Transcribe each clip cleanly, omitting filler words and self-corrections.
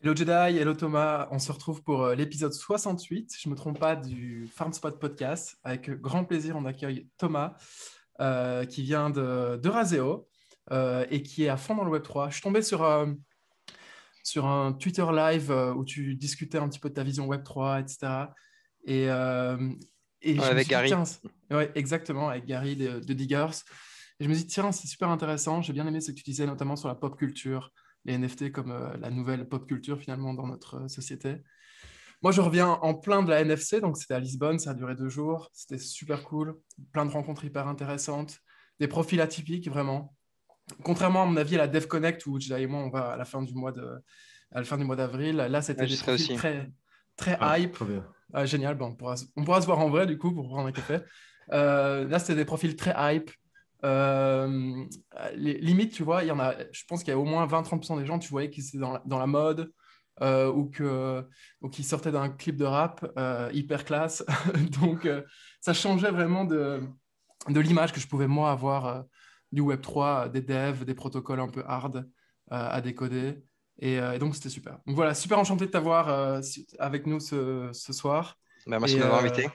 Hello Jedi, hello Thomas, on se retrouve pour l'épisode 68, je ne me trompe pas, du FarmSpot podcast. Avec grand plaisir, on accueille Thomas qui vient de Raseo et qui est à fond dans le Web3. Je suis tombé sur un Twitter live où tu discutais un petit peu de ta vision Web3, etc. Et, euh, et Ouais, je me avec suis dit, Gary. tiens, ouais, exactement, avec Gary de Diggers. Et je me suis dit, tiens, c'est super intéressant. J'ai bien aimé ce que tu disais, notamment sur la pop culture, les NFT comme la nouvelle pop culture finalement dans notre société. Moi, je reviens en plein de la NFC, donc c'était à Lisbonne, ça a duré 2 jours. C'était super cool, plein de rencontres hyper intéressantes, des profils atypiques vraiment. Contrairement à mon avis à la Dev Connect où Jedi et moi on va à la fin à la fin du mois d'avril, là c'était Ouais, j'y des serai profils aussi. très très Ah, hype. trop bien. Ah, génial, bon, on pourra se voir en vrai du coup pour prendre un café. Là c'était des profils très hype. Euh, Limite, tu vois, il y en a, je pense qu'il y a au moins 20-30% des gens, tu voyais qui étaient dans la mode ou qui sortaient d'un clip de rap hyper classe. Donc ça changeait vraiment de l'image que je pouvais moi avoir du Web3, des devs, des protocoles un peu hard à décoder. Et donc, c'était super. Donc voilà, super enchanté de t'avoir avec nous ce soir. Bah, merci Et de m'avoir invité.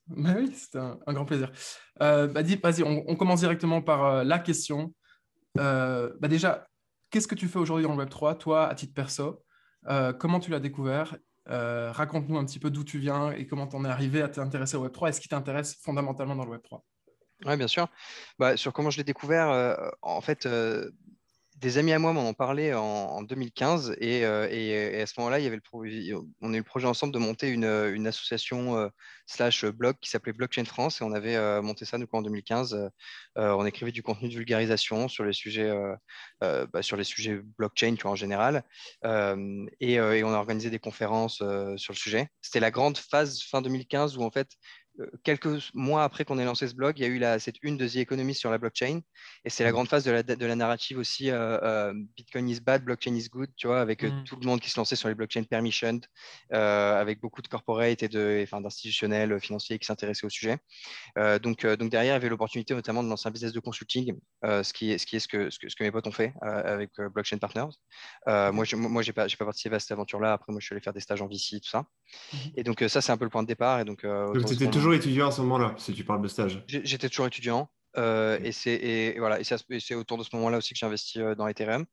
bah oui, c'était un grand plaisir. Vas-y, on commence directement par la question. Déjà, qu'est-ce que tu fais aujourd'hui dans le Web3, toi, à titre perso? Comment tu l'as découvert? Raconte-nous un petit peu d'où tu viens et comment tu en es arrivé à t'intéresser au Web3 et ce qui t'intéresse fondamentalement dans le Web3. Ouais, bien sûr. Bah, sur comment je l'ai découvert, en fait, des amis à moi m'en ont parlé en 2015 et à ce moment-là, il y avait on a eu le projet ensemble de monter une association slash blog qui s'appelait Blockchain France et on avait monté ça du coup en 2015. On écrivait du contenu de vulgarisation sur les sujets blockchain tu vois, en général et on a organisé des conférences sur le sujet. C'était la grande phase fin 2015 où en fait quelques mois après qu'on ait lancé ce blog, il y a eu cette une de The Economist sur la blockchain. Et c'est la grande phase de la narrative aussi Bitcoin is bad, blockchain is good, tu vois, avec Mm. tout le monde qui se lançait sur les blockchains permissioned, avec beaucoup de corporate enfin, d'institutionnels financiers qui s'intéressaient au sujet. Donc derrière, il y avait l'opportunité notamment de lancer un business de consulting, ce que mes potes ont fait avec Blockchain Partners. Ok. Moi, j'ai pas participé à cette aventure-là. Après, moi, je suis allé faire des stages en VC, tout ça. Mhm. Et donc ça, c'est un peu le point de départ. Et donc Donc, autour tu de ce étais moment, toujours étudiant à ce moment-là, si tu parles de stage. j'étais toujours étudiant. Ok. Et voilà, et c'est autour de ce moment-là aussi que j'ai investi dans Ethereum.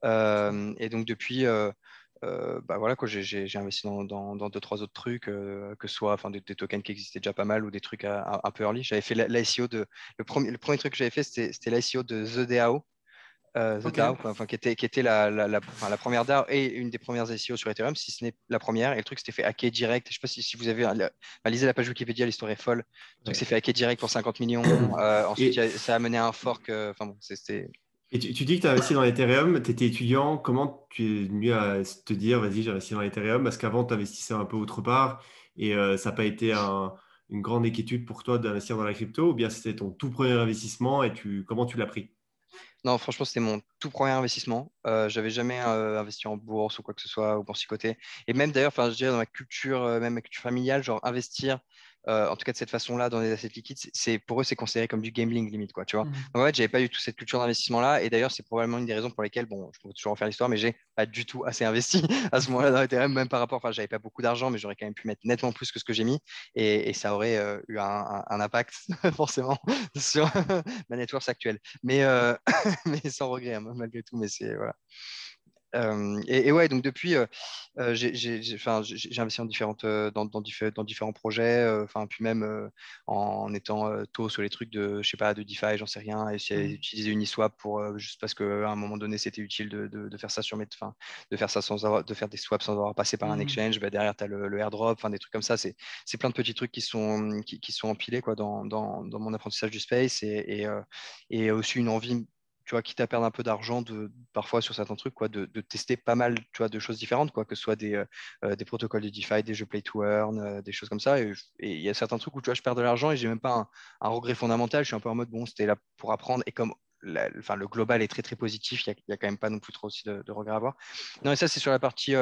Et donc depuis, bah voilà quoi, j'ai investi dans deux, trois autres trucs, que ce soit enfin, des tokens qui existaient déjà pas mal ou des trucs un peu early. J'avais fait l'ICO le premier truc que j'avais fait, c'était l'ICO de The DAO. The Ok. DAO, quoi, enfin, qui était enfin, la première DAO et une des premières ICO sur Ethereum, si ce n'est la première. Et le truc s'était fait hacker direct. Je sais pas si vous avez enfin, lisez la page Wikipédia, l'histoire est folle. Le truc s'est Ouais. fait hacker direct pour 50 millions. Ensuite, Et, ça a mené à un fork. Enfin bon, c'était. et tu dis que tu as investi dans l'Ethereum, tu étais étudiant, comment tu es venu à te dire, vas-y, j'ai investi dans l'Ethereum, parce qu'avant, tu investissais un peu autre part, et ça n'a pas été une grande inquiétude pour toi d'investir dans la crypto, ou bien c'était ton tout premier investissement, et comment tu l'as pris? Non, franchement, c'était mon tout premier investissement. J'avais jamais investi en bourse ou quoi que ce soit, ou boursicoté. Et même d'ailleurs, enfin, je dirais dans même ma culture familiale, genre investir, en tout cas de cette façon-là, dans des assets liquides, pour eux, c'est considéré comme du gambling limite, quoi, tu vois. Mhm. Donc, en fait, j'avais pas du tout cette culture d'investissement-là. Et d'ailleurs, c'est probablement une des raisons pour lesquelles, bon, je pourrais toujours refaire l'histoire, mais j'ai pas du tout assez investi à ce moment-là dans Ethereum, même par rapport, enfin, j'avais pas beaucoup d'argent, mais j'aurais quand même pu mettre nettement plus que ce que j'ai mis. Et ça aurait eu un impact, forcément, sur ma net worth actuelle. Mais sans regret, hein, malgré tout. Mais c'est voilà. Et ouais, donc depuis, enfin, j'ai investi dans différents projets, enfin, puis même en étant tôt sur les trucs je sais pas, de DeFi, j'en sais rien, et j'ai Mhm. utilisé Uniswap juste parce qu'à un moment donné, c'était utile de faire ça enfin, de faire ça de faire des swaps sans avoir passé par un Mhm. exchange. Bah, derrière, tu as le airdrop, enfin, des trucs comme ça. C'est plein de petits trucs qui sont empilés quoi, dans mon apprentissage du space et aussi une envie tu vois, quitte à perdre un peu d'argent parfois sur certains trucs, quoi, de tester pas mal, tu vois, de choses différentes, quoi, que ce soit des protocoles de DeFi, des jeux play to earn, des choses comme ça. Et il y a certains trucs où, tu vois, je perds de l'argent et j'ai même pas un regret fondamental. Je suis un peu en mode, bon, c'était là pour apprendre. Et comme enfin, le global est très, très positif, il y a quand même pas non plus trop aussi de regrets à avoir. Non, et ça, c'est sur la partie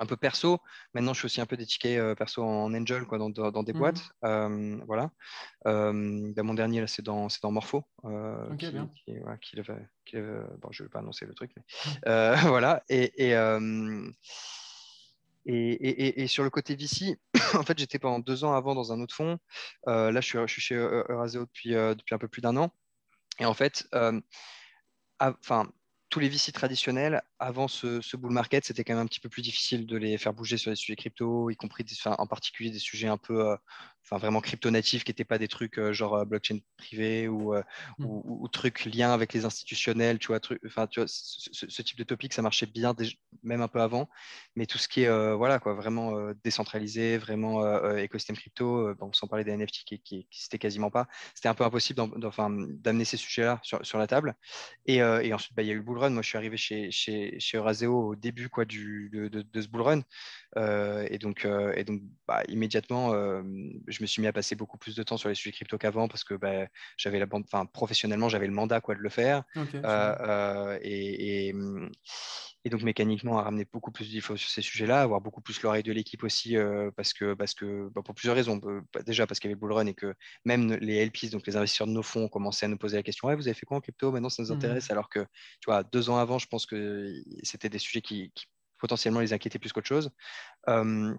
un peu perso. Maintenant, je fais aussi un peu des tickets perso en Angel, quoi, dans des boîtes. Voilà. Mon dernier, là, c'est dans Morpho, Ok, bien. voilà, bon, je ne vais pas annoncer le truc, mais Mm. voilà. Et sur le côté VC, en fait, j'étais pendant 2 ans avant dans un autre fonds. Là, je suis chez Euraseo depuis un peu plus d'1 an. Et en fait, enfin, tous les VC traditionnels, avant ce bull market, c'était quand même un petit peu plus difficile de les faire bouger sur les sujets crypto, y compris enfin, en particulier des sujets un peu enfin, vraiment crypto-natifs qui n'étaient pas des trucs genre blockchain privé Mm. ou trucs liens avec les institutionnels, tu vois, enfin, tu vois ce type de topic, ça marchait bien même un peu avant, mais tout ce qui est voilà, quoi, vraiment décentralisé, vraiment écosystème crypto, bon, sans parler des NFT qui n'existaient quasiment pas, c'était un peu impossible enfin, d'amener ces sujets-là sur la table. Et ensuite, bah, il y a eu le bull run. Moi, je suis arrivé chez Euraseo au début quoi, de ce bull run. Et donc bah, immédiatement, je me suis mis à passer beaucoup plus de temps sur les sujets crypto qu'avant parce que bah, enfin, professionnellement, j'avais le mandat quoi, de le faire. Ok, Euh, super. euh, et, et, hum, et donc, mécaniquement, à ramener beaucoup plus d'infos sur ces sujets-là, avoir beaucoup plus l'oreille de l'équipe aussi, parce que bah, pour plusieurs raisons. Bah, déjà, parce qu'il y avait le bull run et que même les LPs, donc les investisseurs de nos fonds, ont commencé à nous poser la question, ouais, vous avez fait quoi en crypto? Maintenant, ça nous Mm. intéresse. Alors que, tu vois, 2 ans avant, je pense que c'était des sujets qui potentiellement les inquiétaient plus qu'autre chose. Euh,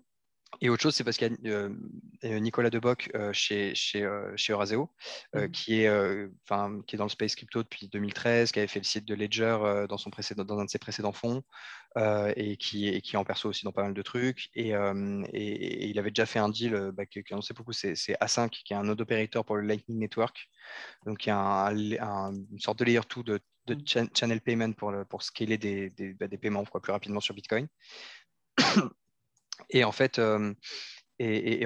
et autre chose, c'est parce qu'il y a Nicolas Deboc chez Euraseo, Mm. qui est dans le space crypto depuis 2013, qui avait fait le site de Ledger dans un de ses précédents fonds, et qui est en perso aussi dans pas mal de trucs. Et il avait déjà fait un deal qui en sait beaucoup, c'est A5, qui est un node operator pour le Lightning Network, donc qui est une sorte de layer 2 de Mm. channel payment pour scaler des paiements quoi, plus rapidement sur Bitcoin. Et en fait, en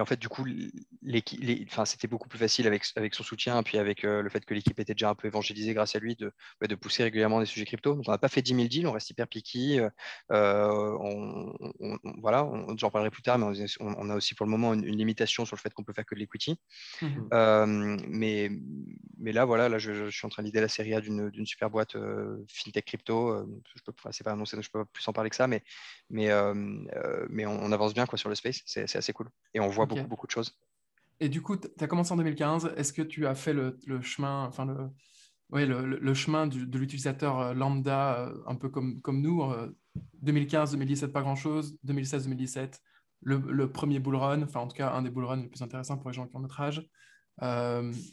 fait, du coup, enfin, c'était beaucoup plus facile avec son soutien, puis avec le fait que l'équipe était déjà un peu évangélisée grâce à lui, de pousser régulièrement des sujets crypto. Donc, on n'a pas fait 10 000 deals, on reste hyper picky. Voilà, j'en parlerai plus tard, mais on a aussi pour le moment une limitation sur le fait qu'on peut faire que de l'equity. Mm. Mais là, voilà, là, je suis en train d'idée la série A d'une super boîte fintech crypto. Enfin, c'est pas annoncé, donc je peux pas plus en parler que ça, mais on avance bien quoi, sur le space. C'est assez cool. Et on voit beaucoup, Ok. beaucoup de choses. Et du coup, tu as commencé en 2015. Est-ce que tu as fait le chemin, enfin ouais, le chemin de l'utilisateur lambda, un peu comme nous, 2015-2017, pas grand-chose, 2016-2017, le premier bull run, enfin en tout cas un des bull runs les plus intéressants pour les gens qui ont notre âge.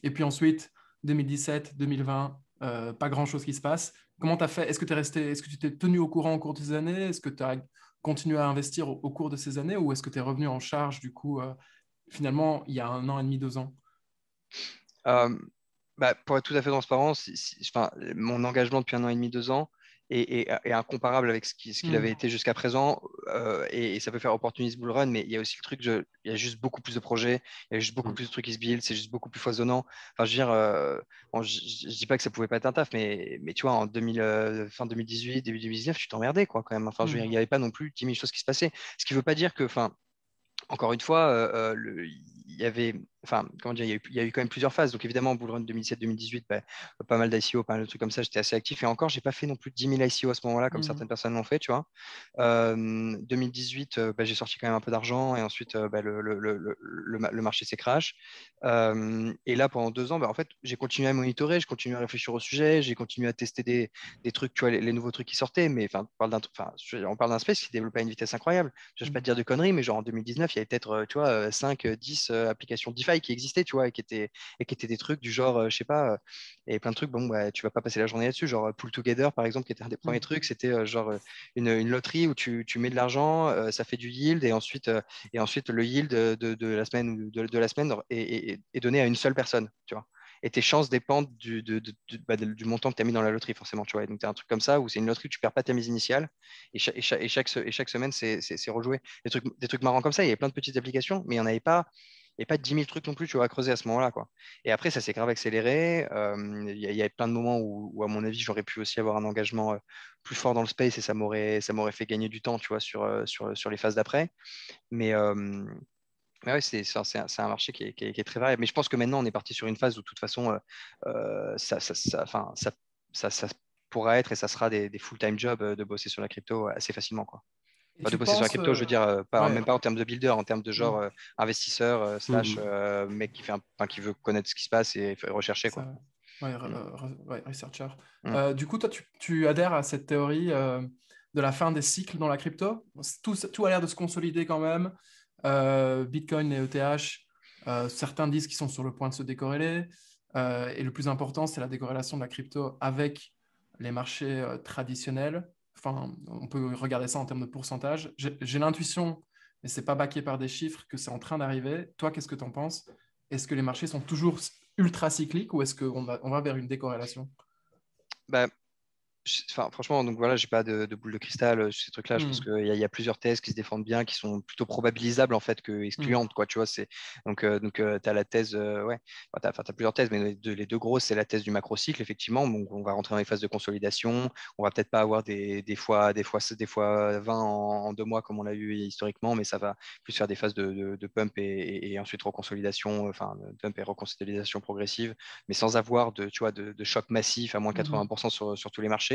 Et puis ensuite, 2017-2020, pas grand-chose qui se passe. Comment tu as fait? Est-ce que tu es resté, est-ce que tu t'es tenu au courant au cours de ces années? Est-ce que tu as continué à investir au cours de ces années ou est-ce que tu es revenu en charge du coup finalement, il y a 1 an et demi, 2 ans. Euh, pour être tout à fait transparent, enfin, mon engagement depuis 1 an et demi, 2 ans est incomparable avec ce qu'il avait Hmm. été jusqu'à présent. Et ça peut faire opportuniste bull run, mais il y a aussi le truc, il y a juste beaucoup plus de projets, il y a juste beaucoup plus de trucs qui se build, c'est juste beaucoup plus foisonnant. Enfin, je veux dire, bon, je dis pas que ça pouvait pas être un taf, mais tu vois, fin 2018, début 2019, tu t'emmerdais, quoi, quand même. Enfin, je veux dire, il Hmm. n'y avait pas non plus 10 000 choses qui se passaient. Ce qui veut pas dire que, enfin, encore une fois, il y avait, enfin, comment dire, il y a eu quand même plusieurs phases. Donc évidemment, Bull Run 2017-2018, pas mal d'ICO, pas mal de trucs comme ça, j'étais assez actif. Et encore, j'ai pas fait non plus 10 000 ICO à ce moment-là, comme Hmm. certaines personnes l'ont fait, tu vois. 2018, j'ai sorti quand même un peu d'argent et ensuite, le marché s'est crash. Et là, pendant 2 ans, en fait, j'ai continué à monitorer, j'ai continué à réfléchir au sujet, j'ai continué à tester des trucs, tu vois, les nouveaux trucs qui sortaient. Mais enfin, on parle d'un space qui développait à une vitesse incroyable. Je ne vais pas te dire de conneries, mais genre en 2019, il y avait peut-être, tu vois, 5, 10 applications DeFi qui existaient, tu vois, et qui étaient des trucs du genre, je sais pas, et plein de trucs, bon, bah, tu vas pas passer la journée là-dessus. Genre Pool Together, par exemple, qui était un des premiers Hmm. trucs, c'était genre une loterie où tu mets de l'argent, ça fait du yield, et ensuite le yield de la semaine ou de la semaine est donné à une seule personne, tu vois. Et tes chances dépendent du montant que tu as mis dans la loterie, forcément, tu vois. Et donc, tu as un truc comme ça où c'est une loterie où tu perds pas ta mise initiale et chaque semaine, c'est rejoué. Des trucs marrants comme ça, il y avait plein de petites applications, mais il n'y a pas 10 000 trucs non plus, tu vois, à creuser à ce moment-là, quoi. Et après, ça s'est grave accéléré. Il y a plein de moments où, à mon avis, j'aurais pu aussi avoir un engagement plus fort dans le space et ça m'aurait fait gagner du temps, tu vois, sur les phases d'après. Mais ouais, c'est un marché qui est très variable. Mais je pense que maintenant, on est parti sur une phase où, de toute façon, enfin, ça pourra être et ça sera des full-time jobs de bosser sur la crypto assez facilement, quoi. Et Pas de tu possession à penses, crypto, je veux dire, ouais, même pas en termes de builder, en termes de hmm, genre investisseur slash Mhm. mec qui veut connaître ce qui se passe et rechercher, quoi. ça, ouais, Mm. ouais, researcher. Mm. Du coup, toi, tu adhères à cette théorie de la fin des cycles dans la crypto? Tout a l'air de se consolider quand même. Bitcoin et ETH, certains disent qu'ils sont sur le point de se décorréler. Et le plus important, c'est la décorrélation de la crypto avec les marchés traditionnels. Enfin, on peut regarder ça en termes de pourcentage. J'ai l'intuition, mais c'est pas baqué par des chiffres, que c'est en train d'arriver. Toi, qu'est-ce que tu en penses? Est-ce que les marchés sont toujours ultra cycliques ou est-ce qu'on va vers une décorrélation? Bah, enfin, franchement, donc voilà, j'ai pas de boule de cristal sur ces trucs-là. Je pense Hmm, qu'il y a plusieurs thèses qui se défendent bien, qui sont plutôt probabilisables en fait que hmm, excluantes, quoi. Tu vois, c'est donc tu as la thèse, ouais, enfin, t'as plusieurs thèses, mais les deux grosses, c'est la thèse du macro-cycle, effectivement. Donc on va rentrer dans les phases de consolidation. On va peut-être pas avoir des fois 20 en 2 mois comme on l'a eu historiquement, mais ça va plus faire des phases de pump et ensuite reconsolidation, enfin de pump et reconsolidation progressive, mais sans avoir tu vois, de choc massif à moins mhm, 80% sur tous les marchés.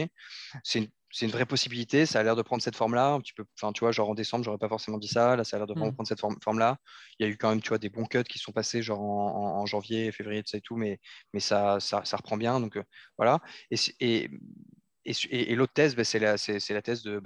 C'est une vraie possibilité. Ça a l'air de prendre cette forme-là. Un petit peu, enfin, tu vois, genre en décembre, j'aurais pas forcément dit ça. Là, ça a l'air de vraiment hmm, prendre cette forme-là. Il y a eu quand même, tu vois, des bons cuts qui sont passés, genre en janvier, février, tout ça et tout, mais ça reprend bien. Donc, voilà. Et, et l'autre thèse, bah, c'est la thèse de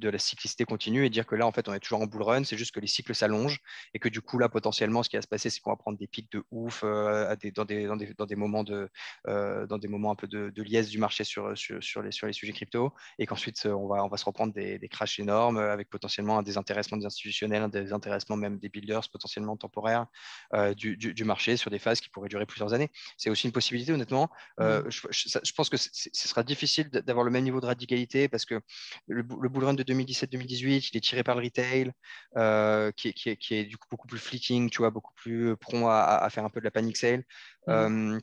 la cyclicité continue et dire que là, en fait, on est toujours en bull run. C'est juste que les cycles s'allongent et que du coup, là, potentiellement, ce qui va se passer, c'est qu'on va prendre des pics de ouf dans des moments dans des moments un peu de liesse du marché sur les sujets crypto et qu'ensuite, on va se reprendre des crashs énormes avec potentiellement un désintéressement des institutionnels, un désintéressement même des builders potentiellement temporaires du marché sur des phases qui pourraient durer plusieurs années. C'est aussi une possibilité, honnêtement. hmm, Je pense que ce sera difficile d'avoir le même niveau de radicalité parce que le bull run de 2017-2018, il est tiré par le retail, qui est du coup beaucoup plus fleeting, tu vois, beaucoup plus prompt à faire un peu de la panic sale. hmm, Euh,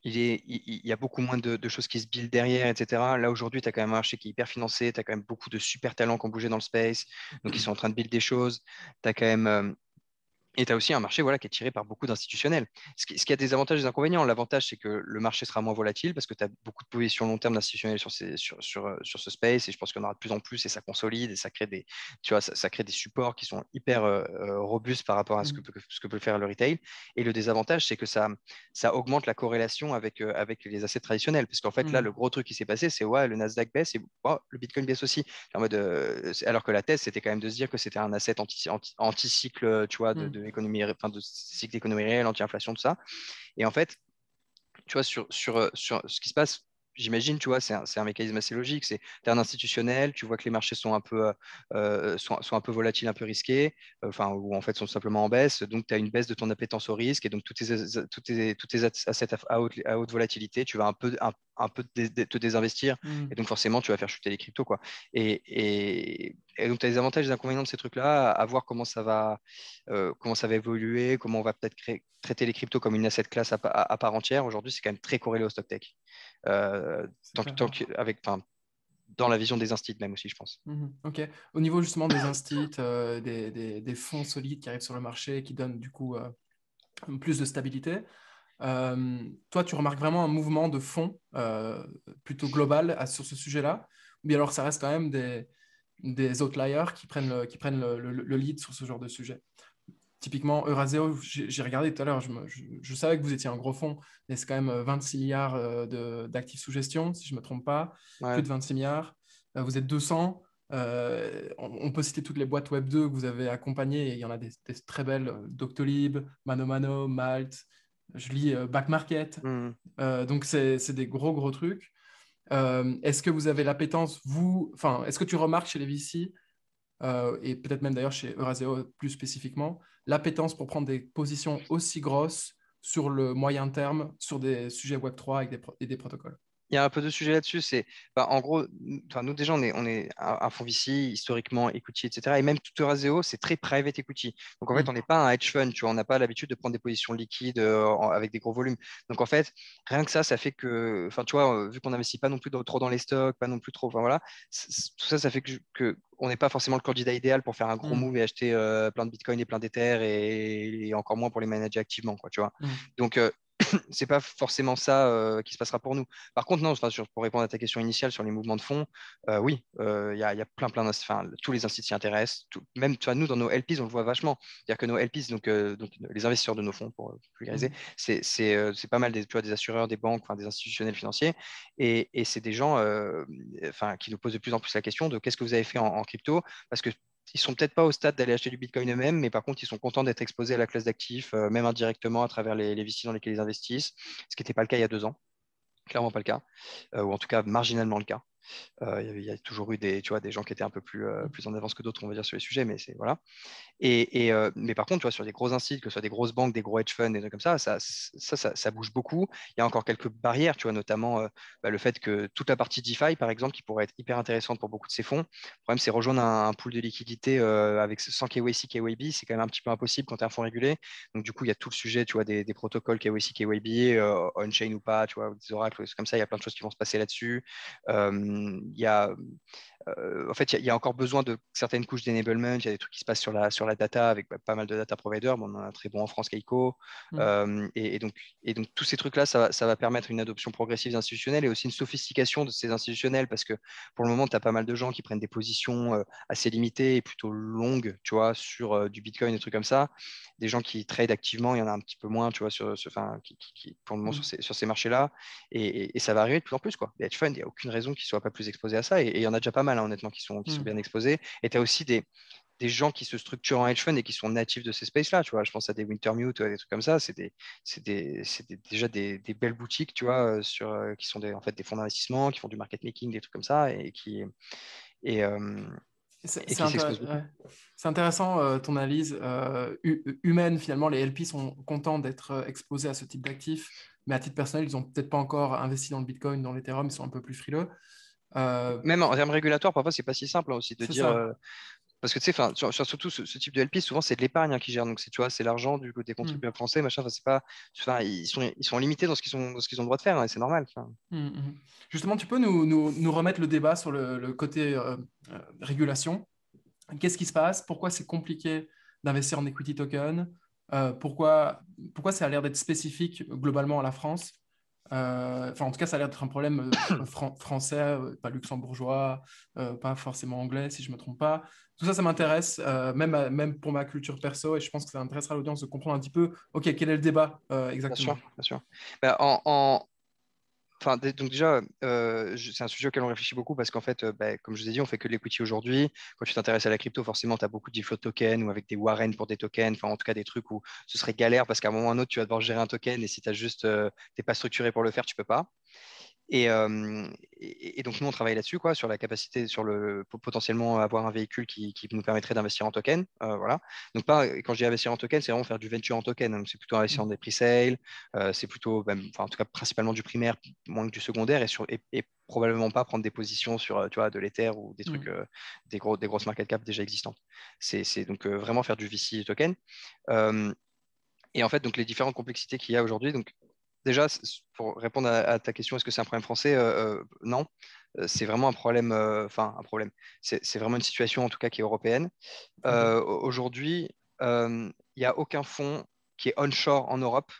il y a beaucoup moins de choses qui se build derrière, etc. Là, aujourd'hui, tu as quand même un marché qui est hyper financé, tu as quand même beaucoup de super talents qui ont bougé dans le space, donc ils sont en train de build des choses. Tu as quand même et tu as aussi un marché voilà, qui est tiré par beaucoup d'institutionnels. Ce qui a des avantages et des inconvénients. L'avantage, c'est que le marché sera moins volatile parce que tu as beaucoup de positions long terme d'institutionnels sur ce space. Et je pense qu'il y en aura de plus en plus et ça consolide et ça crée tu vois, ça crée des supports qui sont hyper robustes par rapport à ce que, hmm, peut, ce que peut faire le retail. Et le désavantage, c'est que ça augmente la corrélation avec les assets traditionnels. Parce qu'en fait, là, hmm, le gros truc qui s'est passé, c'est ouais, le Nasdaq baisse et oh, le Bitcoin baisse aussi. En mode, alors que la thèse, c'était quand même de se dire que c'était un asset anti-cycle, tu vois, hmm, enfin, de cycle d'économie réelle, anti-inflation, tout ça. Et en fait, tu vois, sur ce qui se passe, j'imagine, tu vois, c'est un mécanisme assez logique. Tu es un institutionnel, tu vois que les marchés sont un peu volatiles, un peu risqués, enfin, ou en fait sont simplement en baisse. Donc, tu as une baisse de ton appétence au risque et donc tous tes assets à haute volatilité, tu vas un peu te désinvestir et hmm. donc forcément, tu vas faire chuter les cryptos, quoi. Et donc, tu as les avantages et les inconvénients de ces trucs-là, à voir comment ça va évoluer, comment on va peut-être traiter les cryptos comme une asset class à part entière. Aujourd'hui, c'est quand même très corrélé au stock tech. C'est clair. Enfin, dans la vision des instits même aussi, je pense. Mhm, ok. Au niveau justement des instits, des fonds solides qui arrivent sur le marché, qui donnent du coup plus de stabilité, toi, tu remarques vraiment un mouvement de fond plutôt global sur ce sujet-là? Ou bien alors ça reste quand même des outliers qui prennent le lead sur ce genre de sujet? Typiquement, Euraseo, j'ai regardé tout à l'heure, je savais que vous étiez un gros fonds, mais c'est quand même 26 milliards d'actifs sous gestion, si je ne me trompe pas, plus Ouais. de 26 milliards. Vous êtes 200. On peut citer toutes les boîtes Web2 que vous avez accompagnées, et il y en a des très belles, Doctolib, Mano Mano, Malt, je lis Back Market. Hmm. Donc, c'est des gros, gros trucs. Est-ce que vous avez l'appétence, enfin, est-ce que tu remarques chez les VC et peut-être même d'ailleurs chez Euraseo plus spécifiquement, l'appétence pour prendre des positions aussi grosses sur le moyen terme, sur des sujets Web3 et des protocoles. Il y a un peu de sujet là-dessus. En gros, enfin, nous déjà, on est un fonds VC, historiquement equity, etc. Et même tout Euraseo, c'est très private equity. Donc en fait, on Mm, n'est pas un hedge fund, tu vois, on n'a pas l'habitude de prendre des positions liquides avec des gros volumes. Donc en fait, rien que ça fait que, enfin, tu vois, vu qu'on n'investit pas non plus trop dans les stocks, pas non plus trop, enfin voilà, tout ça, ça fait que on n'est pas forcément le candidat idéal pour faire un gros mm, move et acheter plein de Bitcoin et plein d'Ether et encore moins pour les manager activement, quoi, tu vois. mm, Donc c'est pas forcément ça qui se passera pour nous. Par contre, non, enfin, pour répondre à ta question initiale sur les mouvements de fonds, oui, il y a plein enfin, tous les instituts s'y intéressent. Même, tu vois, nous, dans nos LPs, on le voit vachement. C'est-à-dire que nos LPs, donc les investisseurs de nos fonds, pour vulgariser, c'est pas mal des, tu vois, des assureurs, des banques, enfin, des institutionnels financiers. Et c'est des gens enfin, qui nous posent de plus en plus la question de qu'est-ce que vous avez fait en crypto? Parce que ils sont peut-être pas au stade d'aller acheter du Bitcoin eux-mêmes, mais par contre, ils sont contents d'être exposés à la classe d'actifs, même indirectement à travers les VC dans lesquels ils investissent, ce qui n'était pas le cas il y a 2 ans, clairement pas le cas, ou en tout cas marginalement le cas. Il y a toujours eu des, tu vois, des gens qui étaient un peu plus en avance que d'autres, on va dire, sur les sujets, mais c'est voilà. Mais par contre, tu vois, sur des gros instituts, que ce soit des grosses banques, des gros hedge funds, des trucs comme ça bouge beaucoup. Il y a encore quelques barrières, tu vois, notamment le fait que toute la partie DeFi, par exemple, qui pourrait être hyper intéressante pour beaucoup de ces fonds. Le problème, c'est rejoindre un pool de liquidité avec sans KYC, KYB, c'est quand même un petit peu impossible quand tu es un fonds régulé. Donc, du coup, il y a tout le sujet, tu vois, des protocoles KYC, KYB, on-chain ou pas, tu vois, des oracles, des trucs comme ça. Il y a plein de choses qui vont se passer là-dessus. Il y a en fait, il y a encore besoin de certaines couches d'enablement. Il y a des trucs qui se passent sur la data avec pas mal de data providers. Bon, on en a un très bon en France, Keiko. Et donc, tous ces trucs-là, ça va permettre une adoption progressive des institutionnels et aussi une sophistication de ces institutionnels parce que pour le moment, tu as pas mal de gens qui prennent des positions assez limitées et plutôt longues, tu vois, sur du Bitcoin, des trucs comme ça. Des gens qui trade activement, il y en a un petit peu moins, tu vois, enfin, pour le moment sur ces marchés-là. Et ça va arriver de plus en plus, quoi. Les hedge funds, il n'y a aucune raison qu'ils ne soient pas plus exposés à ça. Et il y en a déjà pas mal, hein, honnêtement, qui sont bien exposés. Et tu as aussi des gens qui se structurent en hedge fund et qui sont natifs de ces spaces-là. Tu vois, je pense à des Wintermute, des trucs comme ça. Déjà des belles boutiques, tu vois, qui sont en fait des fonds d'investissement, qui font du market making, des trucs comme ça, et, euh, et C'est qui s'exposent beaucoup. ouais. C'est intéressant ton analyse humaine. Finalement, les LP sont contents d'être exposés à ce type d'actifs, mais à titre personnel, ils n'ont peut-être pas encore investi dans le Bitcoin, dans l'Ethereum, ils sont un peu plus frileux. Même en termes régulatoires, parfois, c'est pas si simple hein, aussi de C'est dire. ça. Parce que tu sais, surtout ce type de LP, souvent c'est de l'épargne qui gère. Donc tu vois, c'est l'argent du côté Hmm. contribuable français, machin. Enfin, c'est pas, enfin, ils sont limités dans ce qu'ils ont le droit de faire, hein, et c'est normal. Enfin, Justement, tu peux nous remettre le débat sur le côté régulation. Qu'est-ce qui se passe? Pourquoi c'est compliqué d'investir en equity token? Pourquoi ça a l'air d'être spécifique globalement à la France? Enfin, en tout cas, ça a l'air d'être un problème français, pas luxembourgeois, pas forcément anglais, si je ne me trompe pas. Tout ça, ça m'intéresse, même pour ma culture perso, et je pense que ça intéressera l'audience de comprendre un petit peu, OK, quel est le débat bien sûr, exactement? bien sûr. Bah, enfin, donc déjà, c'est un sujet auquel on réfléchit beaucoup parce qu'en fait, comme je vous ai dit, on fait que de l'equity aujourd'hui. Quand tu t'intéresses à la crypto, forcément, tu as beaucoup de flow tokens ou avec des warrants pour des tokens. Enfin, en tout cas, des trucs où ce serait galère parce qu'à un moment ou à un autre, tu vas devoir gérer un token et si t'es pas structuré pour le faire, tu peux pas. Et donc, nous, on travaille là-dessus, quoi, sur la capacité, potentiellement avoir un véhicule qui nous permettrait d'investir en token. Voilà. Donc, quand je dis investir en token, c'est vraiment faire du venture en token. Donc, c'est plutôt investir en des pre-sales, c'est plutôt, enfin, en tout cas, principalement du primaire, moins que du secondaire, et probablement pas prendre des positions sur, tu vois, de l'Ether ou des trucs, Mm. des grosses market cap déjà existantes. C'est donc vraiment faire du VC token. Euh, et en fait, donc les différentes complexités qu'il y a aujourd'hui, donc déjà, pour répondre à ta question, est-ce que c'est un problème français? Non. C'est vraiment un problème, enfin un problème. C'est vraiment une situation en tout cas qui est européenne. OK. Aujourd'hui, il n'y a aucun fonds qui est onshore en Europe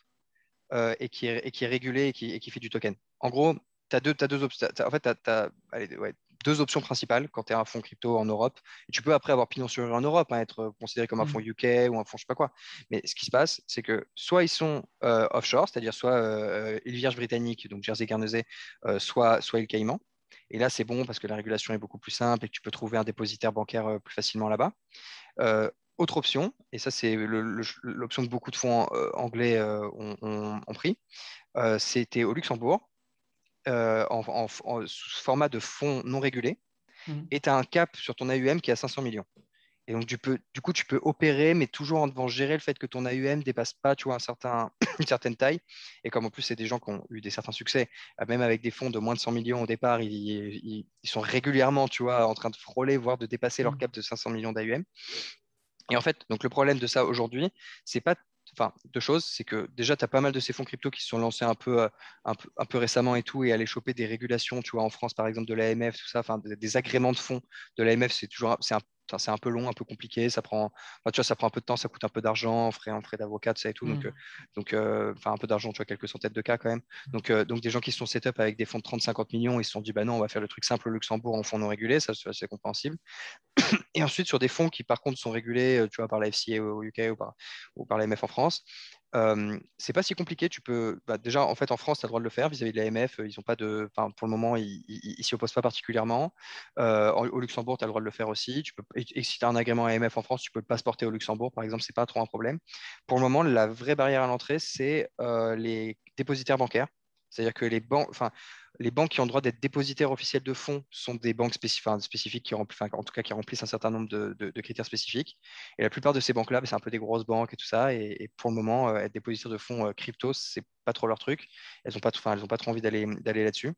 et qui est régulé et qui fait du token. En gros, t'as deux options. En fait, allez, ouais, deux options principales quand tu es un fonds crypto en Europe. Et tu peux après avoir pignon sur rue en Europe, hein, être considéré comme un fonds Mm. UK ou un fonds je sais pas quoi. Mais ce qui se passe, c'est que soit ils sont offshore, c'est-à-dire soit île Vierge britannique, donc Jersey Guernesey, soit île Caïman. Et là, c'est bon parce que la régulation est beaucoup plus simple et que tu peux trouver un dépositaire bancaire plus facilement là-bas. Autre option, et ça c'est l'option que beaucoup de fonds anglais ont pris, c'était au Luxembourg, sous format de fonds non régulés, Mm. et tu as un cap sur ton AUM qui est à 500 millions. Et donc, du coup, tu peux opérer, mais toujours en devant gérer le fait que ton AUM dépasse pas, tu vois, une certaine taille. Et comme en plus, c'est des gens qui ont eu certains succès, même avec des fonds de moins de 100 millions au départ, ils sont régulièrement, tu vois, en train de frôler, voire de dépasser leur Mm. cap de 500 millions d'AUM. Et en fait, donc le problème de ça aujourd'hui, c'est pas, enfin, deux choses, c'est que déjà, tu as pas mal de ces fonds crypto qui se sont lancés un peu récemment et tout, et aller choper des régulations, tu vois, en France, par exemple, de l'AMF, tout ça, enfin, des agréments de fonds de l'AMF, c'est toujours, c'est un peu long, un peu compliqué. Ça prend, tu vois, ça prend un peu de temps, ça coûte un peu d'argent, en frais d'avocat, tout ça et tout. Enfin, un peu d'argent, tu vois, quelques centaines de cas quand même. Donc des gens qui se sont set up avec des fonds de 30-50 millions, ils se sont dit, bah non, on va faire le truc simple au Luxembourg en fonds non régulés, ça c'est compréhensible. Et ensuite, sur des fonds qui, par contre, sont régulés, tu vois, par la FCA au UK ou par l'AMF en France, c'est pas si compliqué. Déjà, en fait, en France, tu as le droit de le faire vis-à-vis de l'AMF. Ils ont pas de, enfin, pour le moment, ils s'y opposent pas particulièrement. Au Luxembourg, tu as le droit de le faire aussi. Et si tu as un agrément AMF en France, tu peux le passeporter au Luxembourg, par exemple, c'est pas trop un problème. Pour le moment, la vraie barrière à l'entrée, c'est les dépositaires bancaires. C'est-à-dire que les banques qui ont le droit d'être dépositaires officiels de fonds sont des banques spécifiques en tout cas qui remplissent un certain nombre de critères spécifiques. Et la plupart de ces banques-là, c'est un peu des grosses banques et tout ça. Et pour le moment, être dépositaire de fonds crypto, c'est pas trop leur truc. Elles n'ont pas trop envie d'aller là-dessus.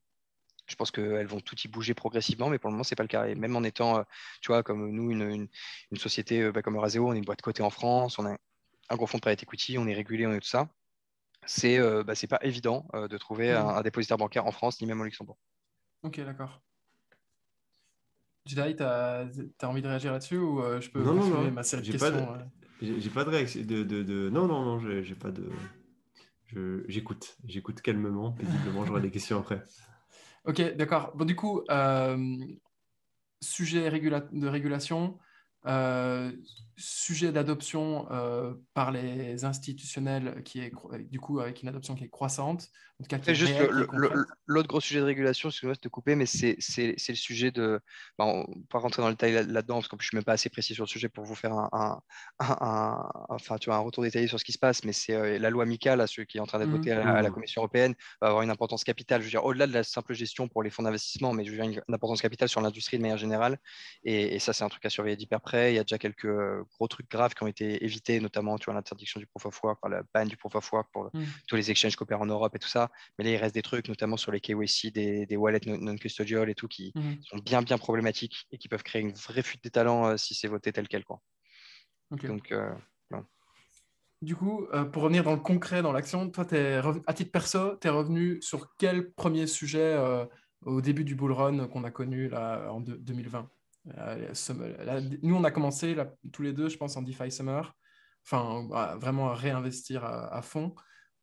Je pense qu'elles vont tout y bouger progressivement, mais pour le moment, c'est pas le cas. Et même en étant, tu vois, comme nous, une société comme Euraseo, on est une boîte cotée en France, on a un gros fonds de private equity, on est régulé, on est tout ça. C'est pas évident de trouver un dépositaire bancaire en France, ni même au Luxembourg. Ok, d'accord. Jedi, tu as envie de réagir là-dessus ou je peux Non, non, continuer non. ma série de J'ai pas de, questions j'ai pas de réaction. Non, non, non, j'ai pas de. J'écoute. J'écoute calmement, paisiblement. J'aurai des questions après. Ok, d'accord. Bon, du coup, sujet de régulation, euh, sujet d'adoption par les institutionnels du coup avec une adoption qui est croissante, en tout cas qui Après, est juste réelle, qui est concrète. l'autre gros sujet de régulation, excuse-moi de te couper, mais c'est le sujet de. On ne va pas rentrer dans le détail là-dedans, parce que je ne suis même pas assez précis sur le sujet pour vous faire enfin, tu vois, un retour détaillé sur ce qui se passe, mais c'est la loi MiCA, là, celui qui est en train d'être voté Mhm. à la Commission européenne, va avoir une importance capitale. Je veux dire, au-delà de la simple gestion pour les fonds d'investissement, mais je veux dire une importance capitale sur l'industrie de manière générale. Et ça, c'est un truc à surveiller d'hyper près. Il y a déjà quelques gros trucs graves qui ont été évités, notamment, tu vois, l'interdiction du proof of work, la ban du proof of work pour Mhm. tous les exchanges qui opèrent en Europe et tout ça. Mais là, il reste des trucs, notamment sur les KYC, des wallets non-custodial et tout, qui Mhm. sont bien, bien problématiques et qui peuvent créer une vraie fuite des talents si c'est voté tel quel, quoi. Ok. Donc, non. Du coup, pour revenir dans le concret, dans l'action, toi, à titre perso, tu es revenu sur quel premier sujet au début du bull run qu'on a connu là, en 2020? Nous, on a commencé là, tous les deux, je pense, en DeFi Summer, enfin, vraiment à réinvestir à fond.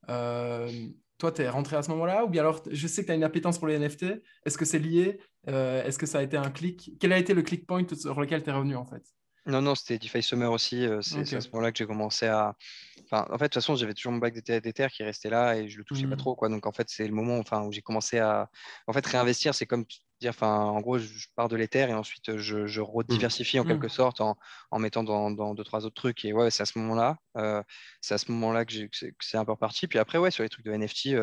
Toi, tu es rentré à ce moment-là? Ou bien alors, je sais que tu as une appétence pour les NFT. Est-ce que c'est lié? Est-ce que ça a été un clic? Quel a été le click point sur lequel tu es revenu, en fait? Non, non, c'était DeFi Summer aussi. C'est à ce Ok. moment-là que j'ai commencé à. Enfin, en fait, de toute façon, j'avais toujours mon bac d'Ether qui restait là et je le touchais pas Hmm. trop, quoi. Donc, en fait, c'est le moment enfin, où j'ai commencé à. En fait, réinvestir, c'est comme dire, enfin, en gros, je pars de l'Ether et ensuite je Hmm. rediversifie en quelque Hmm. sorte en mettant dans deux, trois autres trucs. Et ouais, c'est à ce moment-là. C'est à ce moment-là que c'est un peu reparti. Puis après, ouais, sur les trucs de NFT,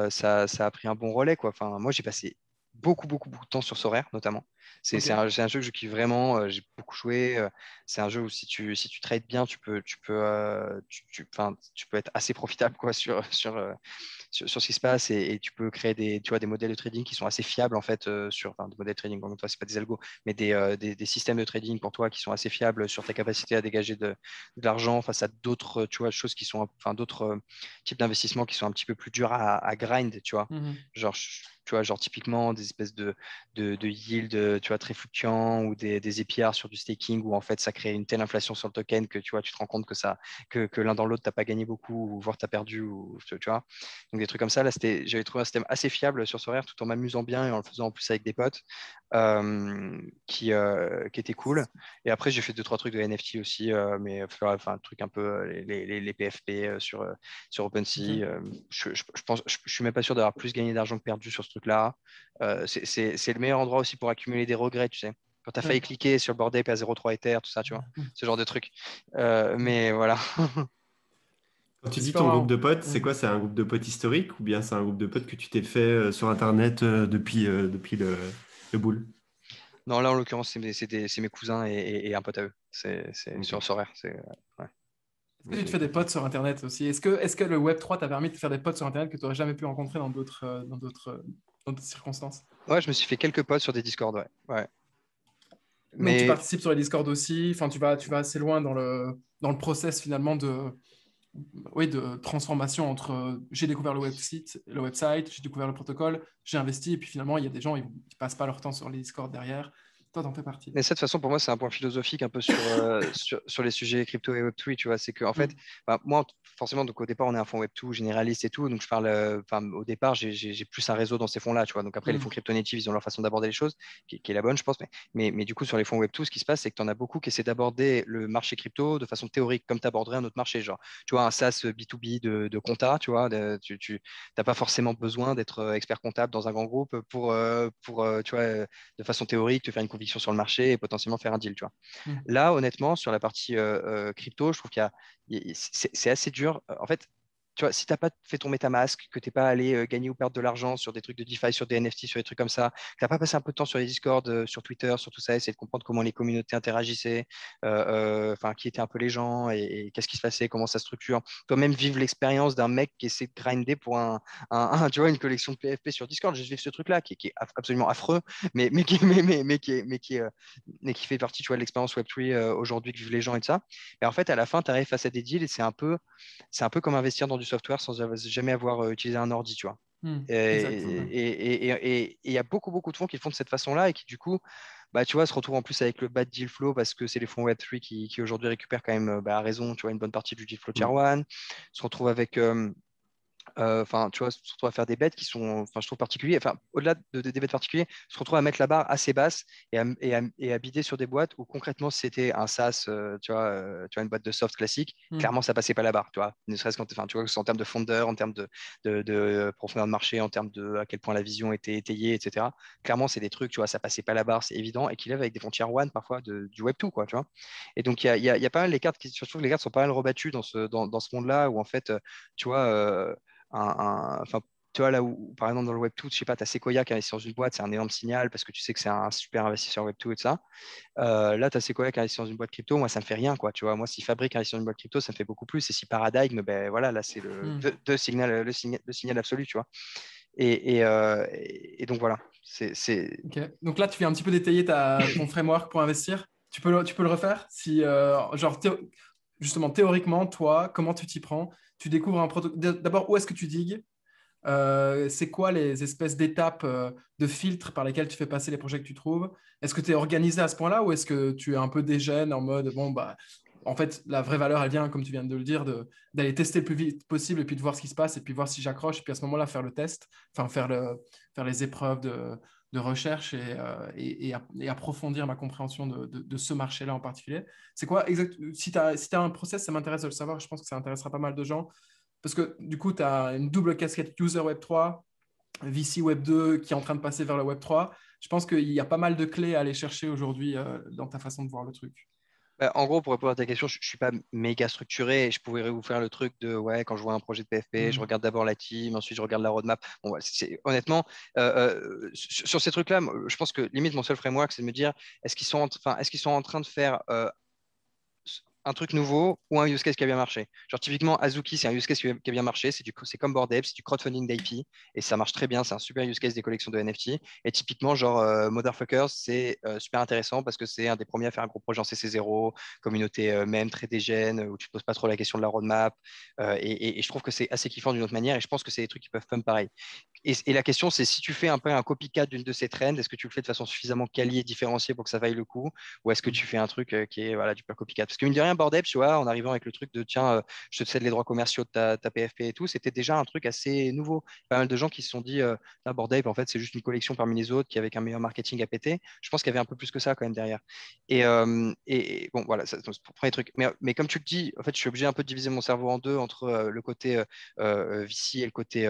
ça a pris un bon relais, quoi. Enfin, moi, j'ai passé beaucoup, beaucoup, beaucoup de temps sur Sorare, notamment. Ok. C'est un jeu que je kiffe vraiment. J'ai beaucoup joué. C'est un jeu où si tu trades bien, tu peux être assez profitable quoi, sur ce qui se passe et tu peux créer des modèles de trading qui sont assez fiables en fait enfin, des modèles de trading, comme toi, c'est pas des algos, mais des systèmes de trading pour toi qui sont assez fiables sur ta capacité à dégager de l'argent face à d'autres choses qui sont, enfin, d'autres types d'investissements qui sont un petit peu plus durs à grind, tu vois. Mhm. Genre, genre typiquement des espèces de yield, tu vois, très fluctuants ou des APR sur du staking où en fait ça crée une telle inflation sur le token que tu vois, tu te rends compte que l'un dans l'autre, t'as pas gagné beaucoup, ou voire t'as perdu, ou tu vois. Donc des trucs comme ça, là, j'avais trouvé un système assez fiable sur Sorare tout en m'amusant bien et en le faisant en plus avec des potes qui était cool. Et après, j'ai fait deux, trois trucs de NFT aussi, mais enfin, un truc un peu les PFP sur OpenSea. Ok. Je suis même pas sûr d'avoir plus gagné d'argent que perdu sur ce truc-là. C'est le meilleur endroit aussi pour accumuler des regrets, tu sais. Quand tu as failli Ouais. cliquer sur le Bored Ape à 0,3 Ether, tout ça, tu vois, ce genre de trucs. Mais voilà. Quand tu C'est dis super ton groupe marrant. de potes, c'est Mhm. quoi? C'est un groupe de potes historique ou bien c'est un groupe de potes que tu t'es fait sur Internet depuis le boule? Non, là, en l'occurrence, c'est mes cousins et un pote à eux. C'est Ok. sur Sorare. Ouais. Est-ce que Ok, tu te fais des ok. potes sur Internet aussi? Est-ce que le Web3 t'a permis de te faire des potes sur Internet que tu n'aurais jamais pu rencontrer dans d'autres circonstances? Ouais, je me suis fait quelques potes sur des Discord, ouais. Ouais. Donc tu Mais participes sur les Discord aussi, enfin tu vas assez loin dans le process finalement oui, de transformation entre j'ai découvert le website, j'ai découvert le protocole, j'ai investi, et puis finalement il y a des gens, ils passent pas leur temps sur les Discord derrière, toi, t'en fais partie. Mais ça, de toute façon, pour moi, c'est un point philosophique un peu sur les sujets crypto et Web3, tu vois. C'est qu'en fait, moi, forcément, donc au départ, on est un fonds Web2 généraliste et tout. Donc, je parle, au départ, j'ai plus un réseau dans ces fonds-là, tu vois. Donc, après, les fonds crypto-natifs, ils ont leur façon d'aborder les choses, qui est la bonne, je pense. Mais du coup, sur les fonds Web2, ce qui se passe, c'est que tu en as beaucoup qui essaient d'aborder le marché crypto de façon théorique, comme tu aborderais un autre marché. Genre, tu vois, un SaaS B2B de compta, tu vois. Tu n'as pas forcément besoin d'être expert comptable dans un grand groupe pour tu vois, de façon théorique, te faire une conviction sur le marché et potentiellement faire un deal, tu vois. Mm. Là, honnêtement, sur la partie crypto, je trouve c'est assez dur. En fait, tu vois, si tu n'as pas fait ton MetaMask, que tu n'es pas allé gagner ou perdre de l'argent sur des trucs de DeFi, sur des NFT, sur des trucs comme ça, que tu n'as pas passé un peu de temps sur les Discord, sur Twitter, sur tout ça, essayer de comprendre comment les communautés interagissaient, qui étaient un peu les gens et qu'est-ce qui se passait, comment ça structure. Toi-même vivre l'expérience d'un mec qui essaie de grinder pour tu vois, une collection de PFP sur Discord, juste vivre ce truc-là qui est absolument affreux, mais qui fait partie, tu vois, de l'expérience Web3 aujourd'hui que vivent les gens et de ça. Et en fait, à la fin, tu arrives face à des deals et c'est un peu comme investir dans du software sans jamais avoir utilisé un ordi, tu vois. Exact. Et il y a beaucoup, beaucoup de fonds qui le font de cette façon-là et qui, du coup, bah, tu vois, se retrouvent en plus avec le bad deal flow parce que c'est les fonds Web3 qui aujourd'hui récupèrent quand même à raison, tu vois, une bonne partie du deal flow tier 1, se retrouvent avec tu vois, se retrouve à faire des bêtes qui sont, je trouve particuliers. Enfin, au-delà des bêtes particuliers, se retrouve à mettre la barre assez basse et à bider sur des boîtes où concrètement, si c'était un SaaS, tu vois, une boîte de soft classique, clairement, ça passait pas la barre, tu vois. Ne serait-ce qu'en, tu vois, que ce soit en termes de fondeur, en termes de profondeur de marché, en termes de à quel point la vision était étayée, etc. Clairement, c'est des trucs, tu vois, ça passait pas la barre, c'est évident, et qui lève avec des fonds tier 1 parfois du Web 2, quoi, tu vois. Et donc, il y a pas mal les cartes je trouve que les cartes sont pas mal rebattues dans ce monde-là où en fait, tu vois, enfin, tu vois, là où, par exemple, dans le Web2, je sais pas, tu as Sequoia qui investit dans une boîte, c'est un énorme signal parce que tu sais que c'est un super investisseur Web2 et tout ça. Là, tu as Sequoia qui investit dans une boîte crypto, moi, ça me fait rien, quoi. Tu vois, moi, si Fabric investit dans une boîte crypto, ça me fait beaucoup plus. Et si Paradigm, ben voilà, là, c'est le signal, le signal absolu, tu vois. Et donc, voilà. Ok. Donc là, tu viens un petit peu détailler ton framework pour investir. Tu peux le refaire si, justement, théoriquement, toi, comment tu t'y prends? Tu découvres un protocole. D'abord, où est-ce que tu digues? C'est quoi les espèces d'étapes de filtres par lesquelles tu fais passer les projets que tu trouves? Est-ce que tu es organisé à ce point-là ou est-ce que tu es un peu dégène en mode, bon, bah, en fait, la vraie valeur, elle vient, comme tu viens de le dire, d'aller tester le plus vite possible et puis de voir ce qui se passe et puis voir si j'accroche et puis à ce moment-là, faire le test, enfin, faire les épreuves de recherche et approfondir ma compréhension de ce marché-là en particulier. C'est quoi exact? Si tu as un process, ça m'intéresse de le savoir. Je pense que ça intéressera pas mal de gens parce que du coup, tu as une double casquette user Web3, VC Web2 qui est en train de passer vers le Web3. Je pense qu'il y a pas mal de clés à aller chercher aujourd'hui dans ta façon de voir le truc. Bah, en gros, pour répondre à ta question, je ne suis pas méga structuré et je pourrais vous faire le truc de ouais, quand je vois un projet de PFP, je Mm. regarde d'abord la team, ensuite je regarde la roadmap. Bon, voilà, honnêtement, sur ces trucs-là, je pense que limite mon seul framework, c'est de me dire est-ce qu'ils sont en train de faire un truc nouveau ou un use case qui a bien marché. Genre, typiquement, Azuki, c'est un use case qui a bien marché. C'est comme Bored Ape, c'est du crowdfunding d'IP et ça marche très bien. C'est un super use case des collections de NFT. Et typiquement, genre, Motherfuckers, c'est super intéressant parce que c'est un des premiers à faire un gros projet en CC0, communauté même très dégène, où tu ne te poses pas trop la question de la roadmap. Et je trouve que c'est assez kiffant d'une autre manière et je pense que c'est des trucs qui peuvent pump pareil. Et la question, c'est si tu fais un peu un copycat d'une de ces trends, est-ce que tu le fais de façon suffisamment quali et différenciée pour que ça vaille le coup ou est-ce que tu fais un truc qui est voilà, du pur copycat? Parce que mine de rien, Bored Ape, tu vois, en arrivant avec le truc de tiens, je te cède les droits commerciaux de ta PFP et tout, c'était déjà un truc assez nouveau. Pas mal de gens qui se sont dit, ah, Bored Ape, en fait, c'est juste une collection parmi les autres qui avec un meilleur marketing à péter. Je pense qu'il y avait un peu plus que ça quand même derrière. Et bon, voilà, ça, c'est le premier truc. Mais comme tu le dis, en fait, je suis obligé un peu de diviser mon cerveau en deux entre le côté VC et le côté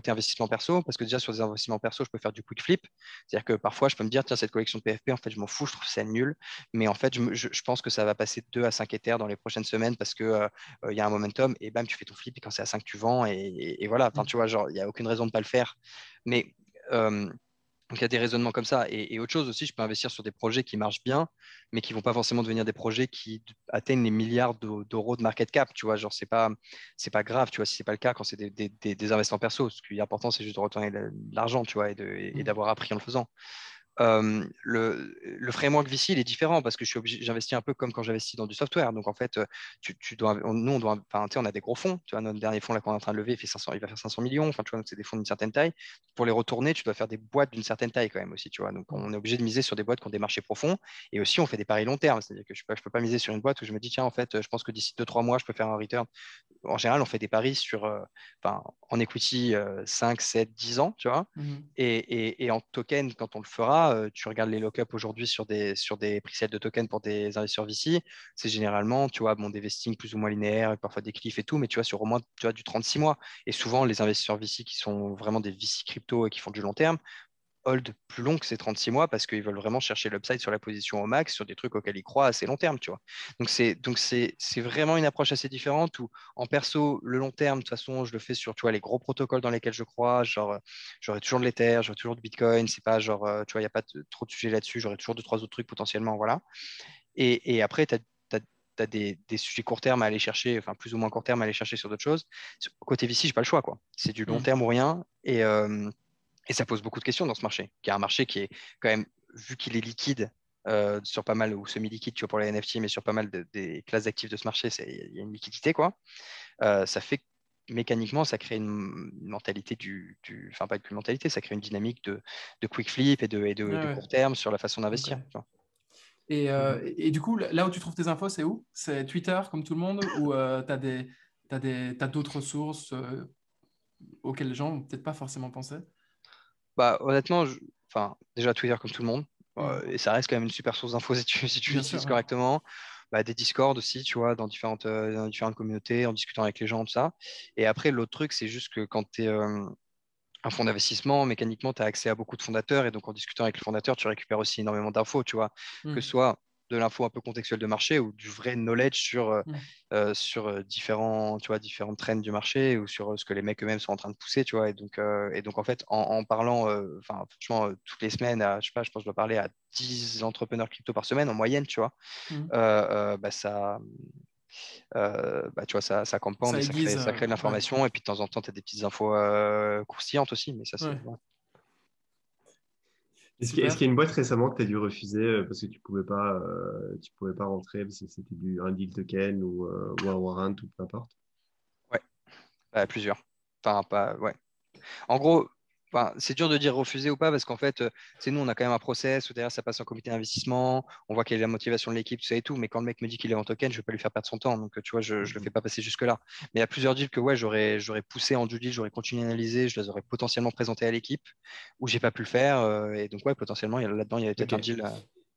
investissement perso, parce que déjà sur des investissements perso, je peux faire du quick flip. C'est-à-dire que parfois, je peux me dire, tiens, cette collection de PFP, en fait, je m'en fous, je trouve ça nul. Mais en fait, je pense que ça va passer de 2 à 5 Ethers dans les prochaines semaines parce que il y a un momentum et bam, tu fais ton flip et quand c'est à 5 tu vends et voilà. Enfin, tu vois, genre, il n'y a aucune raison de ne pas le faire. Mais euh, donc, il y a des raisonnements comme ça. Et autre chose aussi, je peux investir sur des projets qui marchent bien, mais qui ne vont pas forcément devenir des projets qui atteignent les milliards d'euros de market cap. Tu vois, genre, c'est pas grave, tu vois, si ce n'est pas le cas quand c'est des investissements perso. Ce qui est important, c'est juste de retourner l'argent, tu vois, et Mm. d'avoir appris en le faisant. Le framework VC, il est différent parce que j'investis un peu comme quand j'investis dans du software. Donc, en fait, on a des gros fonds. Tu vois, notre dernier fonds là, qu'on est en train de lever, il va faire 500 millions. Enfin, tu vois, donc c'est des fonds d'une certaine taille. Pour les retourner, tu dois faire des boîtes d'une certaine taille quand même aussi. Tu vois, donc, on est obligé de miser sur des boîtes qui ont des marchés profonds. Et aussi, on fait des paris long terme. C'est-à-dire que je ne peux pas miser sur une boîte où je me dis, tiens, en fait, je pense que d'ici 2-3 mois, je peux faire un return. En général, on fait des paris en equity 5, 7, 10 ans, tu vois. Mhm. Et en token, quand on le fera, tu regardes les lock-up aujourd'hui sur des presets de tokens pour des investisseurs VC, c'est généralement, tu vois, bon, des vestings plus ou moins linéaires, parfois des cliffs et tout, mais tu vois, sur au moins tu vois, du 36 mois. Et souvent, les investisseurs VC qui sont vraiment des VC crypto et qui font du long terme, hold plus long que ces 36 mois parce qu'ils veulent vraiment chercher l'upside sur la position au max, sur des trucs auxquels ils croient à assez long terme, tu vois. Donc c'est vraiment une approche assez différente où en perso, le long terme, de toute façon, je le fais sur, tu vois, les gros protocoles dans lesquels je crois, genre j'aurai toujours de l'Ether, j'aurai toujours de Bitcoin, c'est pas genre, tu vois, il n'y a pas trop de sujets là-dessus, j'aurai toujours deux, trois autres trucs potentiellement, voilà. Et après, tu as des sujets court terme à aller chercher, enfin plus ou moins court terme à aller chercher sur d'autres choses. Côté VC, j'ai pas le choix, quoi. C'est du long Mhm. terme ou rien. Et ça pose beaucoup de questions dans ce marché, qui est un marché qui est quand même, vu qu'il est liquide sur pas mal, ou semi-liquide, tu vois, pour les NFT, mais sur pas mal des classes d'actifs de ce marché, il y a une liquidité, quoi. Ça fait que mécaniquement, ça crée une mentalité enfin pas qu'une mentalité, ça crée une dynamique de quick flip Ouais, de ouais. court terme sur la façon Ok. d'investir, tu vois. Mhm. Et du coup, là où tu trouves tes infos, c'est où? C'est Twitter, comme tout le monde, ou t'as d'autres sources auxquelles les gens n'ont peut-être pas forcément pensé? Bah, honnêtement, enfin, déjà Twitter comme tout le monde, Hmm. et ça reste quand même une super source d'infos si tu Bien sûr, l'utilises ouais. correctement. Bah, des Discord aussi, tu vois, dans différentes communautés, en discutant avec les gens, tout ça. Et après, l'autre truc, c'est juste que quand tu es un fonds d'investissement, mécaniquement, tu as accès à beaucoup de fondateurs, et donc en discutant avec les fondateurs, tu récupères aussi énormément d'infos, tu vois, que ce Hmm. soit de l'info un peu contextuelle de marché ou du vrai knowledge Hmm. différents, tu vois, différentes trends du marché ou sur ce que les mecs eux-mêmes sont en train de pousser, tu vois. Et donc en fait, en parlant, enfin, franchement, toutes les semaines, je sais pas, je pense que je dois parler à 10 entrepreneurs crypto par semaine en moyenne, tu vois. Hmm. Bah, tu vois, ça campande Ça et ça crée, aiguise, ça crée de ouais. l'information. Et puis de temps en temps, tu as des petites infos croustillantes aussi, mais ça, c'est. Ouais. Ouais. Est-ce qu'il y a Super. une boîte récemment que tu as dû refuser parce que tu pouvais pas rentrer parce que c'était un deal token ou un warrant ou peu importe? Ouais, plusieurs. Enfin, pas, ouais. En gros, enfin, c'est dur de dire refuser ou pas parce qu'en fait, c'est nous, on a quand même un process où derrière ça passe en comité d'investissement, on voit quelle est la motivation de l'équipe, tout ça et tout. Mais quand le mec me dit qu'il est en token, je vais pas lui faire perdre son temps. Donc, tu vois, je le Mhm. fais pas passer jusque-là. Mais il y a plusieurs deals que ouais, j'aurais poussé en due deal, j'aurais continué à analyser, je les aurais potentiellement présentés à l'équipe où j'ai pas pu le faire. Et donc, ouais, potentiellement, là-dedans, il y avait peut-être Ok. un deal.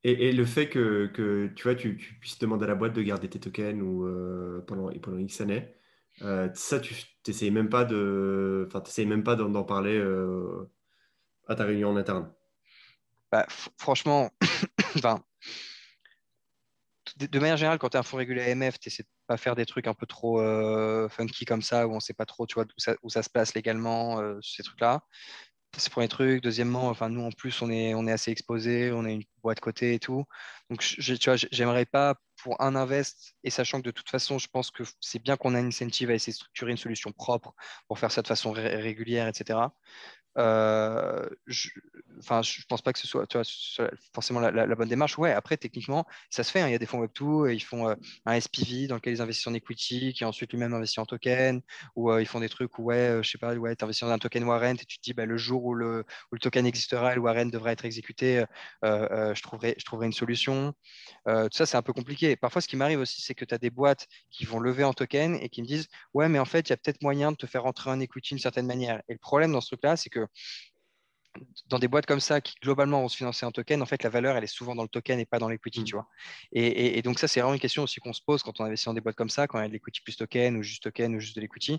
Et le fait que tu vois, tu puisses demander à la boîte de garder tes tokens ou pendant X années, ça, tu t'essayes même pas enfin, t'essayes même pas d'en parler à ta réunion en interne. Bah, franchement, enfin, de manière générale, quand tu es un fonds régulé AMF, tu essaies de pas faire des trucs un peu trop funky comme ça, où on sait pas trop, tu vois, où ça se place légalement, ces trucs-là. C'est le premier truc. Deuxièmement, enfin, nous, en plus, on est assez exposé, on a une boîte côté et tout. Donc, tu vois, j'aimerais pas pour un invest, et sachant que de toute façon, je pense que c'est bien qu'on a une incentive à essayer de structurer une solution propre pour faire ça de façon régulière, etc. Euh, je, enfin, je pense pas que ce soit, tu vois, forcément la bonne démarche. Ouais, après, techniquement, ça se fait, hein. Il y a des fonds Web2, ils font un SPV dans lequel ils investissent en equity, qui ensuite lui-même investit en token, ou ils font des trucs où, ouais, je sais pas, ouais, tu investis dans un token warrant et tu te dis, bah, le jour où le token existera, le warrant devra être exécuté, je trouverai une solution. Tout ça, c'est un peu compliqué. Parfois, ce qui m'arrive aussi, c'est que tu as des boîtes qui vont lever en token et qui me disent, ouais, mais en fait, il y a peut-être moyen de te faire rentrer en equity d'une certaine manière. Et le problème dans ce truc-là, c'est que dans des boîtes comme ça qui globalement vont se financer en token, en fait, la valeur, elle est souvent dans le token et pas dans l'equity, tu Mhm. vois. Et donc, ça, c'est vraiment une question aussi qu'on se pose quand on investit dans des boîtes comme ça, quand il y a de l'equity plus token ou juste de l'equity.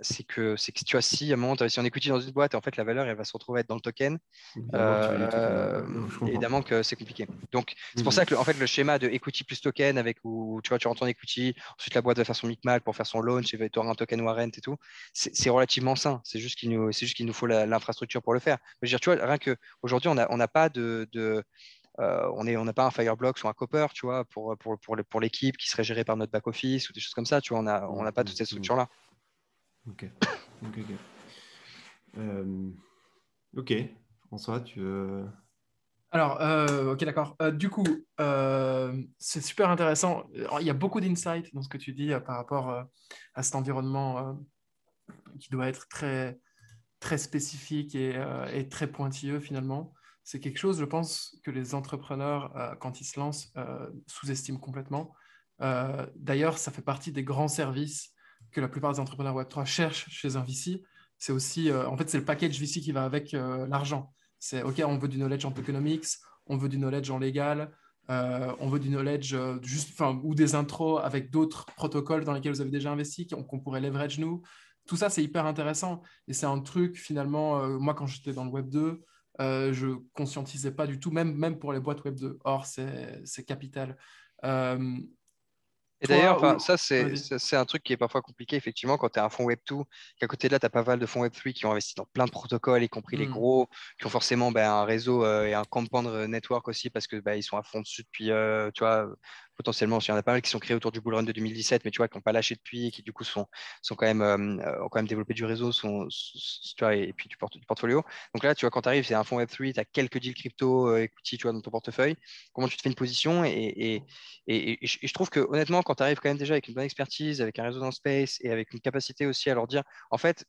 C'est que, tu vois, si à un moment, tu investis en equity dans une boîte, en fait, la valeur, elle va se retrouver à être dans le token. Évidemment que tu veux du token. Je comprends. Évidemment que c'est compliqué. Donc, c'est pour Mhm. ça que en fait, le schéma de equity plus token, avec où tu vois, tu rentres en equity, ensuite la boîte va faire son micmac pour faire son launch et tu auras un token warrant et tout, c'est relativement sain. C'est juste qu'il nous faut l'infrastructure pour le faire. Je veux dire, tu vois, rien que aujourd'hui, on n'a pas on n'a pas un Fireblocks ou un Copper, tu vois, pour l'équipe qui serait gérée par notre back office ou des choses comme ça, tu vois, on n'a pas Mhm. toute cette Mhm. structure-là. Ok. Ok, ok. Ok. François, tu veux... Alors, ok, d'accord. Du coup, c'est super intéressant. Alors, il y a beaucoup d'insights dans ce que tu dis par rapport à cet environnement qui doit être très, très spécifique et très pointilleux finalement. C'est quelque chose, je pense, que les entrepreneurs, quand ils se lancent, sous-estiment complètement. D'ailleurs, ça fait partie des grands services que la plupart des entrepreneurs Web3 cherchent chez un VC. C'est aussi, en fait, c'est le package VC qui va avec l'argent. C'est, OK, on veut du knowledge en tokenomics, on veut du knowledge en légal, on veut du knowledge juste, enfin, ou des intros avec d'autres protocoles dans lesquels vous avez déjà investi, qu'on pourrait leverage nous. Tout ça, c'est hyper intéressant. Et c'est un truc, finalement, moi, quand j'étais dans le Web 2, je conscientisais pas du tout, même pour les boîtes Web 2. Or, c'est capital. Euh, Et d'ailleurs, toi, enfin, ça, vas-y. c'est un truc qui est parfois compliqué, effectivement, quand tu as un fonds Web2, qu'à côté de là, tu as pas mal de fonds Web3 qui ont investi dans plein de protocoles, y compris les Hmm. gros, qui ont forcément un réseau et un compound network aussi, parce que ils sont à fond dessus depuis, tu vois, potentiellement, il y en a pas mal qui sont créés autour du bull run de 2017, mais tu vois, qui n'ont pas lâché depuis, et qui du coup sont quand même, ont quand même développé du réseau, tu vois, et puis du portfolio. Donc là, tu vois, quand tu arrives, c'est un fonds Web3, tu as quelques deals crypto, equity, tu vois, dans ton portefeuille. Comment tu te fais une position et je trouve que honnêtement, quand tu arrives quand même déjà avec une bonne expertise, avec un réseau dans le space et avec une capacité aussi à leur dire, en fait,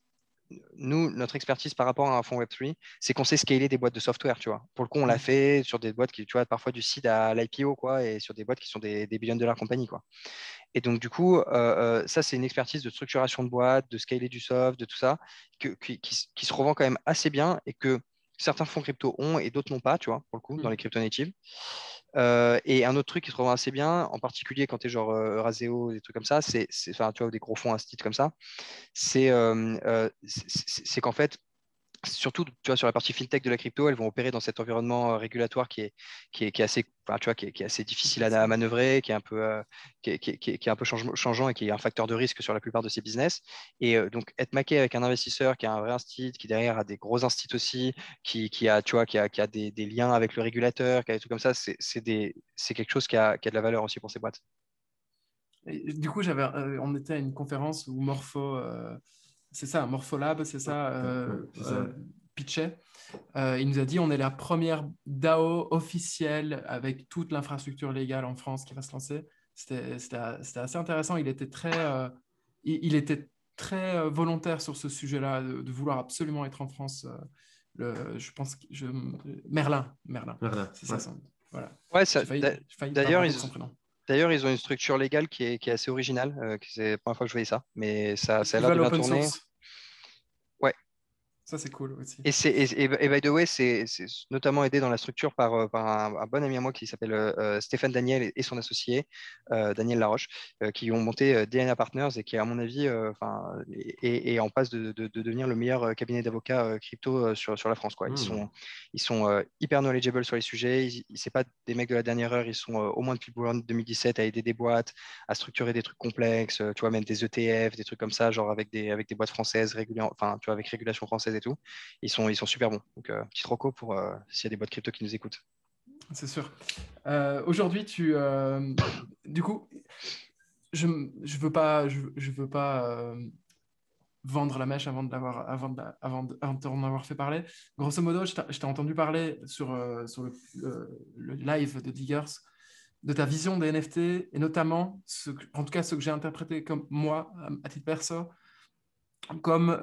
nous, notre expertise par rapport à un fonds Web3, c'est qu'on sait scaler des boîtes de software, tu vois. Pour le coup, on l'a Hmm. fait sur des boîtes qui, tu vois, parfois du seed à l'IPO, quoi, et sur des boîtes qui sont des billions de dollars compagnie, quoi. Et donc, du coup, ça, c'est une expertise de structuration de boîte, de scaler du soft, de tout ça, qui se revend quand même assez bien et que certains fonds crypto ont et d'autres n'ont pas, tu vois, pour le coup, dans Hmm. les crypto natives. Et un autre truc qui se revend assez bien, en particulier quand tu es genre Raseo, des trucs comme ça, enfin, tu vois, des gros fonds à ce titre comme ça, c'est qu'en fait, surtout, tu vois, sur la partie fintech de la crypto, elles vont opérer dans cet environnement régulatoire qui est assez, enfin, tu vois, qui est assez difficile à Complexe. manœuvrer, qui est un peu, qui est un peu changeant et qui est un facteur de risque sur la plupart de ces business. Et donc, être maqué avec un investisseur qui a un vrai instit, qui derrière a des gros instits aussi, qui a, tu vois, qui a des liens avec le régulateur, qui a des trucs comme ça, c'est quelque chose qui a de la valeur aussi pour ces boîtes. Et du coup, on était à une conférence où c'est ça, Morpholab, c'est ça, Ouais, c'est ça. pitchait. Il nous a dit on est la première DAO officielle avec toute l'infrastructure légale en France qui va se lancer. C'était assez intéressant. Il était très volontaire sur ce sujet-là, de vouloir absolument être en France. Je pense que Merlin, Voilà. c'est ça. Ouais. Voilà. Ouais, J'ai failli pas me d'ailleurs, rappeler de son prénom. d'ailleurs, ils ont une structure légale qui est assez originale. C'est la première fois que je voyais ça, mais ça a Ils l'air de veulent bien open tourner. source. Ouais. Ça, c'est cool aussi. Et by the way, c'est notamment aidé dans la structure par un bon ami à moi qui s'appelle Stéphane Daniel et son associé, Daniel Laroche, qui ont monté DNA Partners et qui, à mon avis, est en passe de devenir le meilleur cabinet d'avocats crypto sur la France, quoi. Hmm. Ils sont hyper knowledgeable sur les sujets. C'est pas des mecs de la dernière heure. Ils sont au moins depuis le Bull 2017 à aider des boîtes, à structurer des trucs complexes, tu vois, même des ETF, des trucs comme ça, genre avec des boîtes françaises, enfin, tu vois, avec régulation française et tout. Ils sont super bons. Donc, petit roco pour s'il y a des boîtes crypto qui nous écoutent. C'est sûr. Aujourd'hui, du coup, je veux pas vendre la mèche avant de t'en avoir fait parler. Grosso modo, je t'ai entendu parler sur le live de Diggers de ta vision des NFT et notamment, en tout cas, ce que j'ai interprété comme moi, à titre perso, comme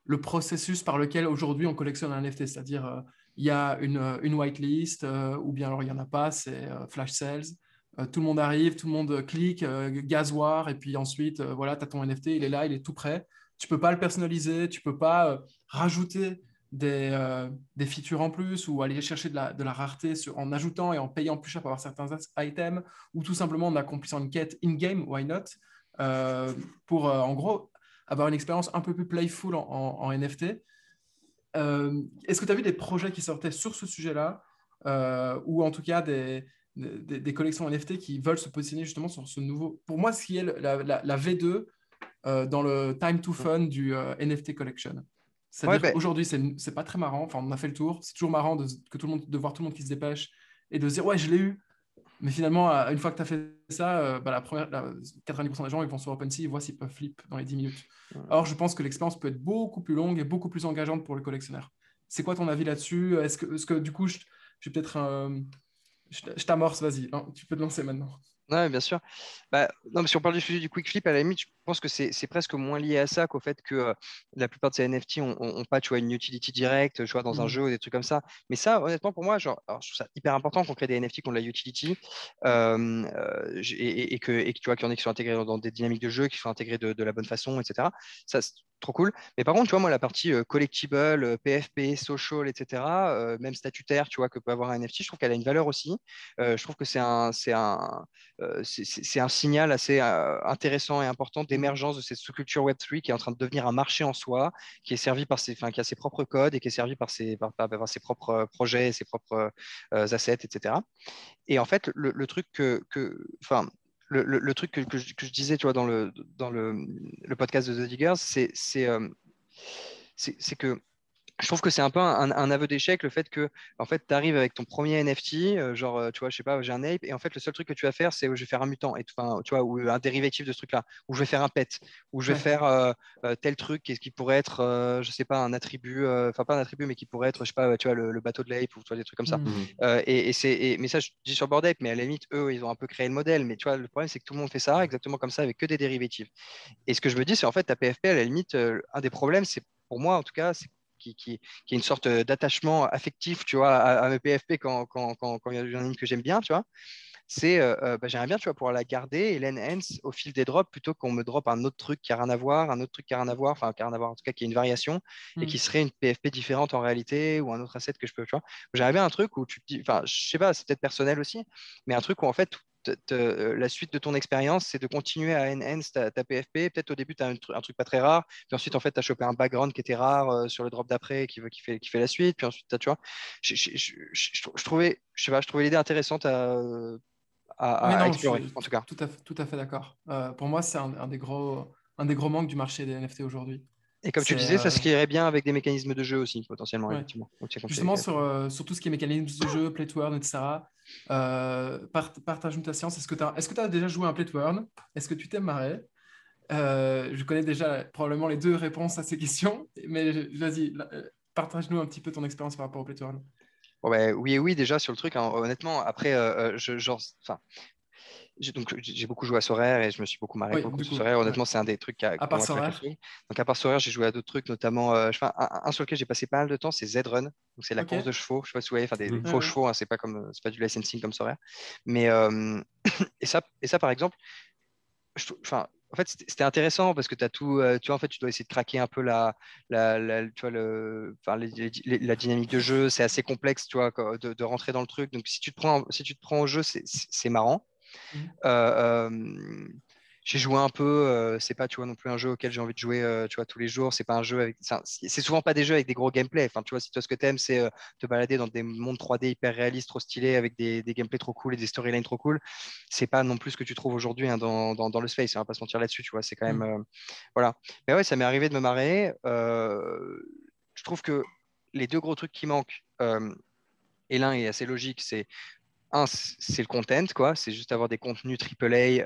le processus par lequel aujourd'hui on collectionne un NFT, c'est-à-dire il y a une whitelist ou bien alors il n'y en a pas, c'est flash sales. Tout le monde arrive, tout le monde clique, gasoir, et puis ensuite, voilà, tu as ton NFT, il est là, il est tout prêt. Tu peux pas le personnaliser, tu peux pas rajouter des features en plus ou aller chercher de la rareté en ajoutant et en payant plus cher pour avoir certains items ou tout simplement en accomplissant une quête in-game, why not, pour en gros avoir une expérience un peu plus playful en NFT. Est-ce que tu as vu des projets qui sortaient sur ce sujet-là ou en tout cas des collections NFT qui veulent se positionner justement sur ce nouveau, pour moi, ce qui est la V2 dans le time to fun du NFT collection. Ouais, C'est-à-dire qu'aujourd'hui, c'est pas très marrant. Enfin, on a fait le tour. C'est toujours marrant de voir tout le monde qui se dépêche et de se dire, ouais, je l'ai eu. Mais finalement, une fois que tu as fait ça, 90% des gens ils vont sur OpenSea, ils voient s'ils peuvent flip dans les 10 minutes. Alors, je pense que l'expérience peut être beaucoup plus longue et beaucoup plus engageante pour le collectionneur. C'est quoi ton avis là-dessus? Est-ce que du coup, je vais peut-être. Je t'amorce, vas-y, hein, tu peux te lancer maintenant. Ouais, bien sûr. Bah, non, mais si on parle du sujet du quick flip, à la limite, je pense que c'est presque moins lié à ça qu'au fait que la plupart de ces NFT ont pas, tu vois, une utility directe, tu vois, dans un Mhm. jeu ou des trucs comme ça. Mais ça, honnêtement, pour moi, genre, alors, je trouve ça hyper important qu'on crée des NFT qui ont de la utility et que, tu vois, qu'il y en ait qui sont intégrés dans des dynamiques de jeu, qui sont intégrés de la bonne façon, etc. Ça, c'est trop cool. Mais par contre, tu vois, moi, la partie collectible, PFP, social, etc., même statutaire, tu vois, que peut avoir un NFT, je trouve qu'elle a une valeur aussi. Je trouve que c'est un signal assez intéressant et important Mhm. d'émergence de cette sous-culture Web3 qui est en train de devenir un marché en soi, qui est servi enfin, qui a ses propres codes et qui est servi par ses propres projets, ses propres assets, etc. Et en fait, le truc enfin, le truc que je disais, tu vois, dans le podcast de The Diggers, c'est que je trouve que c'est un peu un aveu d'échec le fait que en fait tu arrives avec ton premier NFT genre tu vois je sais pas j'ai un ape et en fait le seul truc que tu vas faire c'est je vais faire un mutant et enfin tu vois ou un dérivatif de ce truc là ou je vais faire un pet ou je vais Ouais. faire tel truc qui pourrait être je sais pas un attribut enfin pas un attribut mais qui pourrait être je sais pas tu vois le bateau de l'ape ou tu vois des trucs comme ça Mhm. Mhm. mais ça je dis sur Bored Ape mais à la limite eux ils ont un peu créé le modèle mais tu vois le problème c'est que tout le monde fait ça exactement comme ça avec que des dérivatives et ce que je me dis, c'est en fait, ta PFP, à la limite, un des problèmes, c'est pour moi, en tout cas, c'est qui est une sorte d'attachement affectif, tu vois, à mes PFP quand il y en a une que j'aime bien, tu vois. C'est, bah, j'aimerais bien, tu vois, pouvoir la garder et l'enhance au fil des drops plutôt qu'on me drop un autre truc qui a rien à voir, un autre truc qui a rien à voir, enfin, qui a rien à voir, en tout cas, qui est une variation et qui Mhm. serait une PFP différente en réalité ou un autre asset que je peux, tu vois. J'aimerais bien un truc où tu te dis, enfin, je sais pas, c'est peut-être personnel aussi, mais un truc où en fait, la suite de ton expérience, c'est de continuer à enhance ta PFP. Peut-être au début, tu as un truc pas très rare, puis ensuite, en fait, tu as chopé un background qui était rare sur le drop d'après qui fait la suite, puis ensuite, tu vois, je trouvais l'idée intéressante Oui, à non, je explorer, suis en tout cas. tout à fait d'accord. Pour moi, c'est un des gros manques du marché des NFT aujourd'hui. Et comme tu le C'est disais, ça se lirait bien avec des mécanismes de jeu aussi, potentiellement, ouais. effectivement. Donc, c'est Justement, complet. sur tout ce qui est mécanisme de jeu, play to earn, etc. Partage-nous ta science. Est-ce que tu as déjà joué à un play to earn? Est-ce que tu t'es marré? Je connais déjà probablement les deux réponses à ces questions, mais vas-y, partage-nous un petit peu ton expérience par rapport au play to earn. Bon, ben, oui et oui, déjà sur le truc, hein, honnêtement, après, enfin, j'ai beaucoup joué à Sorare et je me suis beaucoup marré Oui, pour le coup du sur coup, Sorare. ouais. Honnêtement, c'est un des trucs À qui pour part moi craque le Sorare. truc. Donc, à part Sorare, j'ai joué à d'autres trucs, notamment un sur lequel j'ai passé pas mal de temps, c'est Z-Run. Donc, c'est la Ok. course de chevaux. Je sais pas si vous voyez, enfin, des Mhm. faux Ouais. chevaux, hein, c'est pas du licensing comme Sorare. Mais, et ça, par exemple, enfin, en fait, c'était intéressant parce que tu as tout, tu vois, en fait, tu dois essayer de craquer un peu tu vois, enfin, la dynamique de jeu. C'est assez complexe, tu vois, de rentrer dans le truc. Donc, si tu te prends au jeu, c'est marrant. Mhm. Euh, j'ai joué un peu, c'est pas, tu vois, non plus un jeu auquel j'ai envie de jouer, tu vois, tous les jours. C'est pas un jeu avec, c'est souvent pas des jeux avec des gros gameplays. Enfin, tu vois, si toi ce que t'aimes, c'est te balader dans des mondes 3D hyper réalistes, trop stylés, avec des gameplays trop cool et des storylines trop cool, c'est pas non plus ce que tu trouves aujourd'hui hein, dans le space. On va pas se mentir là-dessus, tu vois. C'est quand même, Mhm. voilà. Mais ouais, ça m'est arrivé de me marrer. Je trouve que les deux gros trucs qui manquent, et l'un est assez logique, c'est le content, quoi. C'est juste avoir des contenus AAA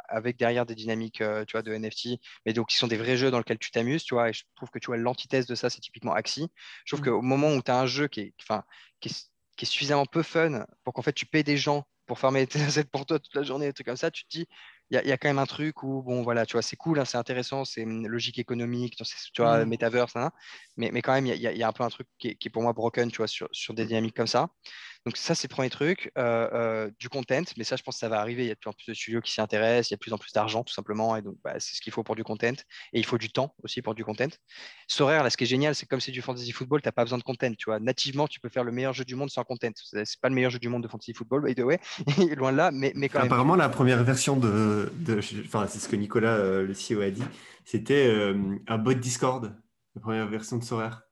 avec derrière des dynamiques, tu vois, de NFT, mais donc qui sont des vrais jeux dans lesquels tu t'amuses, tu vois. Et je trouve que tu vois l'antithèse de ça, c'est typiquement Axie. Je trouve Mhm. qu'au moment où tu as un jeu enfin, qui est suffisamment peu fun pour qu'en fait tu payes des gens pour farmer tes assets pour toi toute la journée, des trucs comme ça, tu te dis, il y a quand même un truc où, bon, voilà, tu vois, c'est cool, hein, c'est intéressant, c'est logique économique, tu vois, Mhm. metaverse, hein, mais quand même, il y a un peu un truc qui est pour moi broken, tu vois, sur des dynamiques comme ça. Donc ça, c'est le premier truc. Du content, mais ça, je pense que ça va arriver. Il y a de plus en plus de studios qui s'y intéressent, il y a de plus en plus d'argent, tout simplement. Et donc, bah, c'est ce qu'il faut pour du content. Et il faut du temps aussi pour du content. Sorare, là, ce qui est génial, c'est que comme c'est du fantasy football, tu n'as pas besoin de content. Tu vois, nativement, tu peux faire le meilleur jeu du monde sans content. C'est pas le meilleur jeu du monde de fantasy football, by the way, loin de là, mais quand même. Apparemment, la première version enfin, c'est ce que Nicolas, le CEO, a dit, c'était un bot Discord, la première version de Sorare.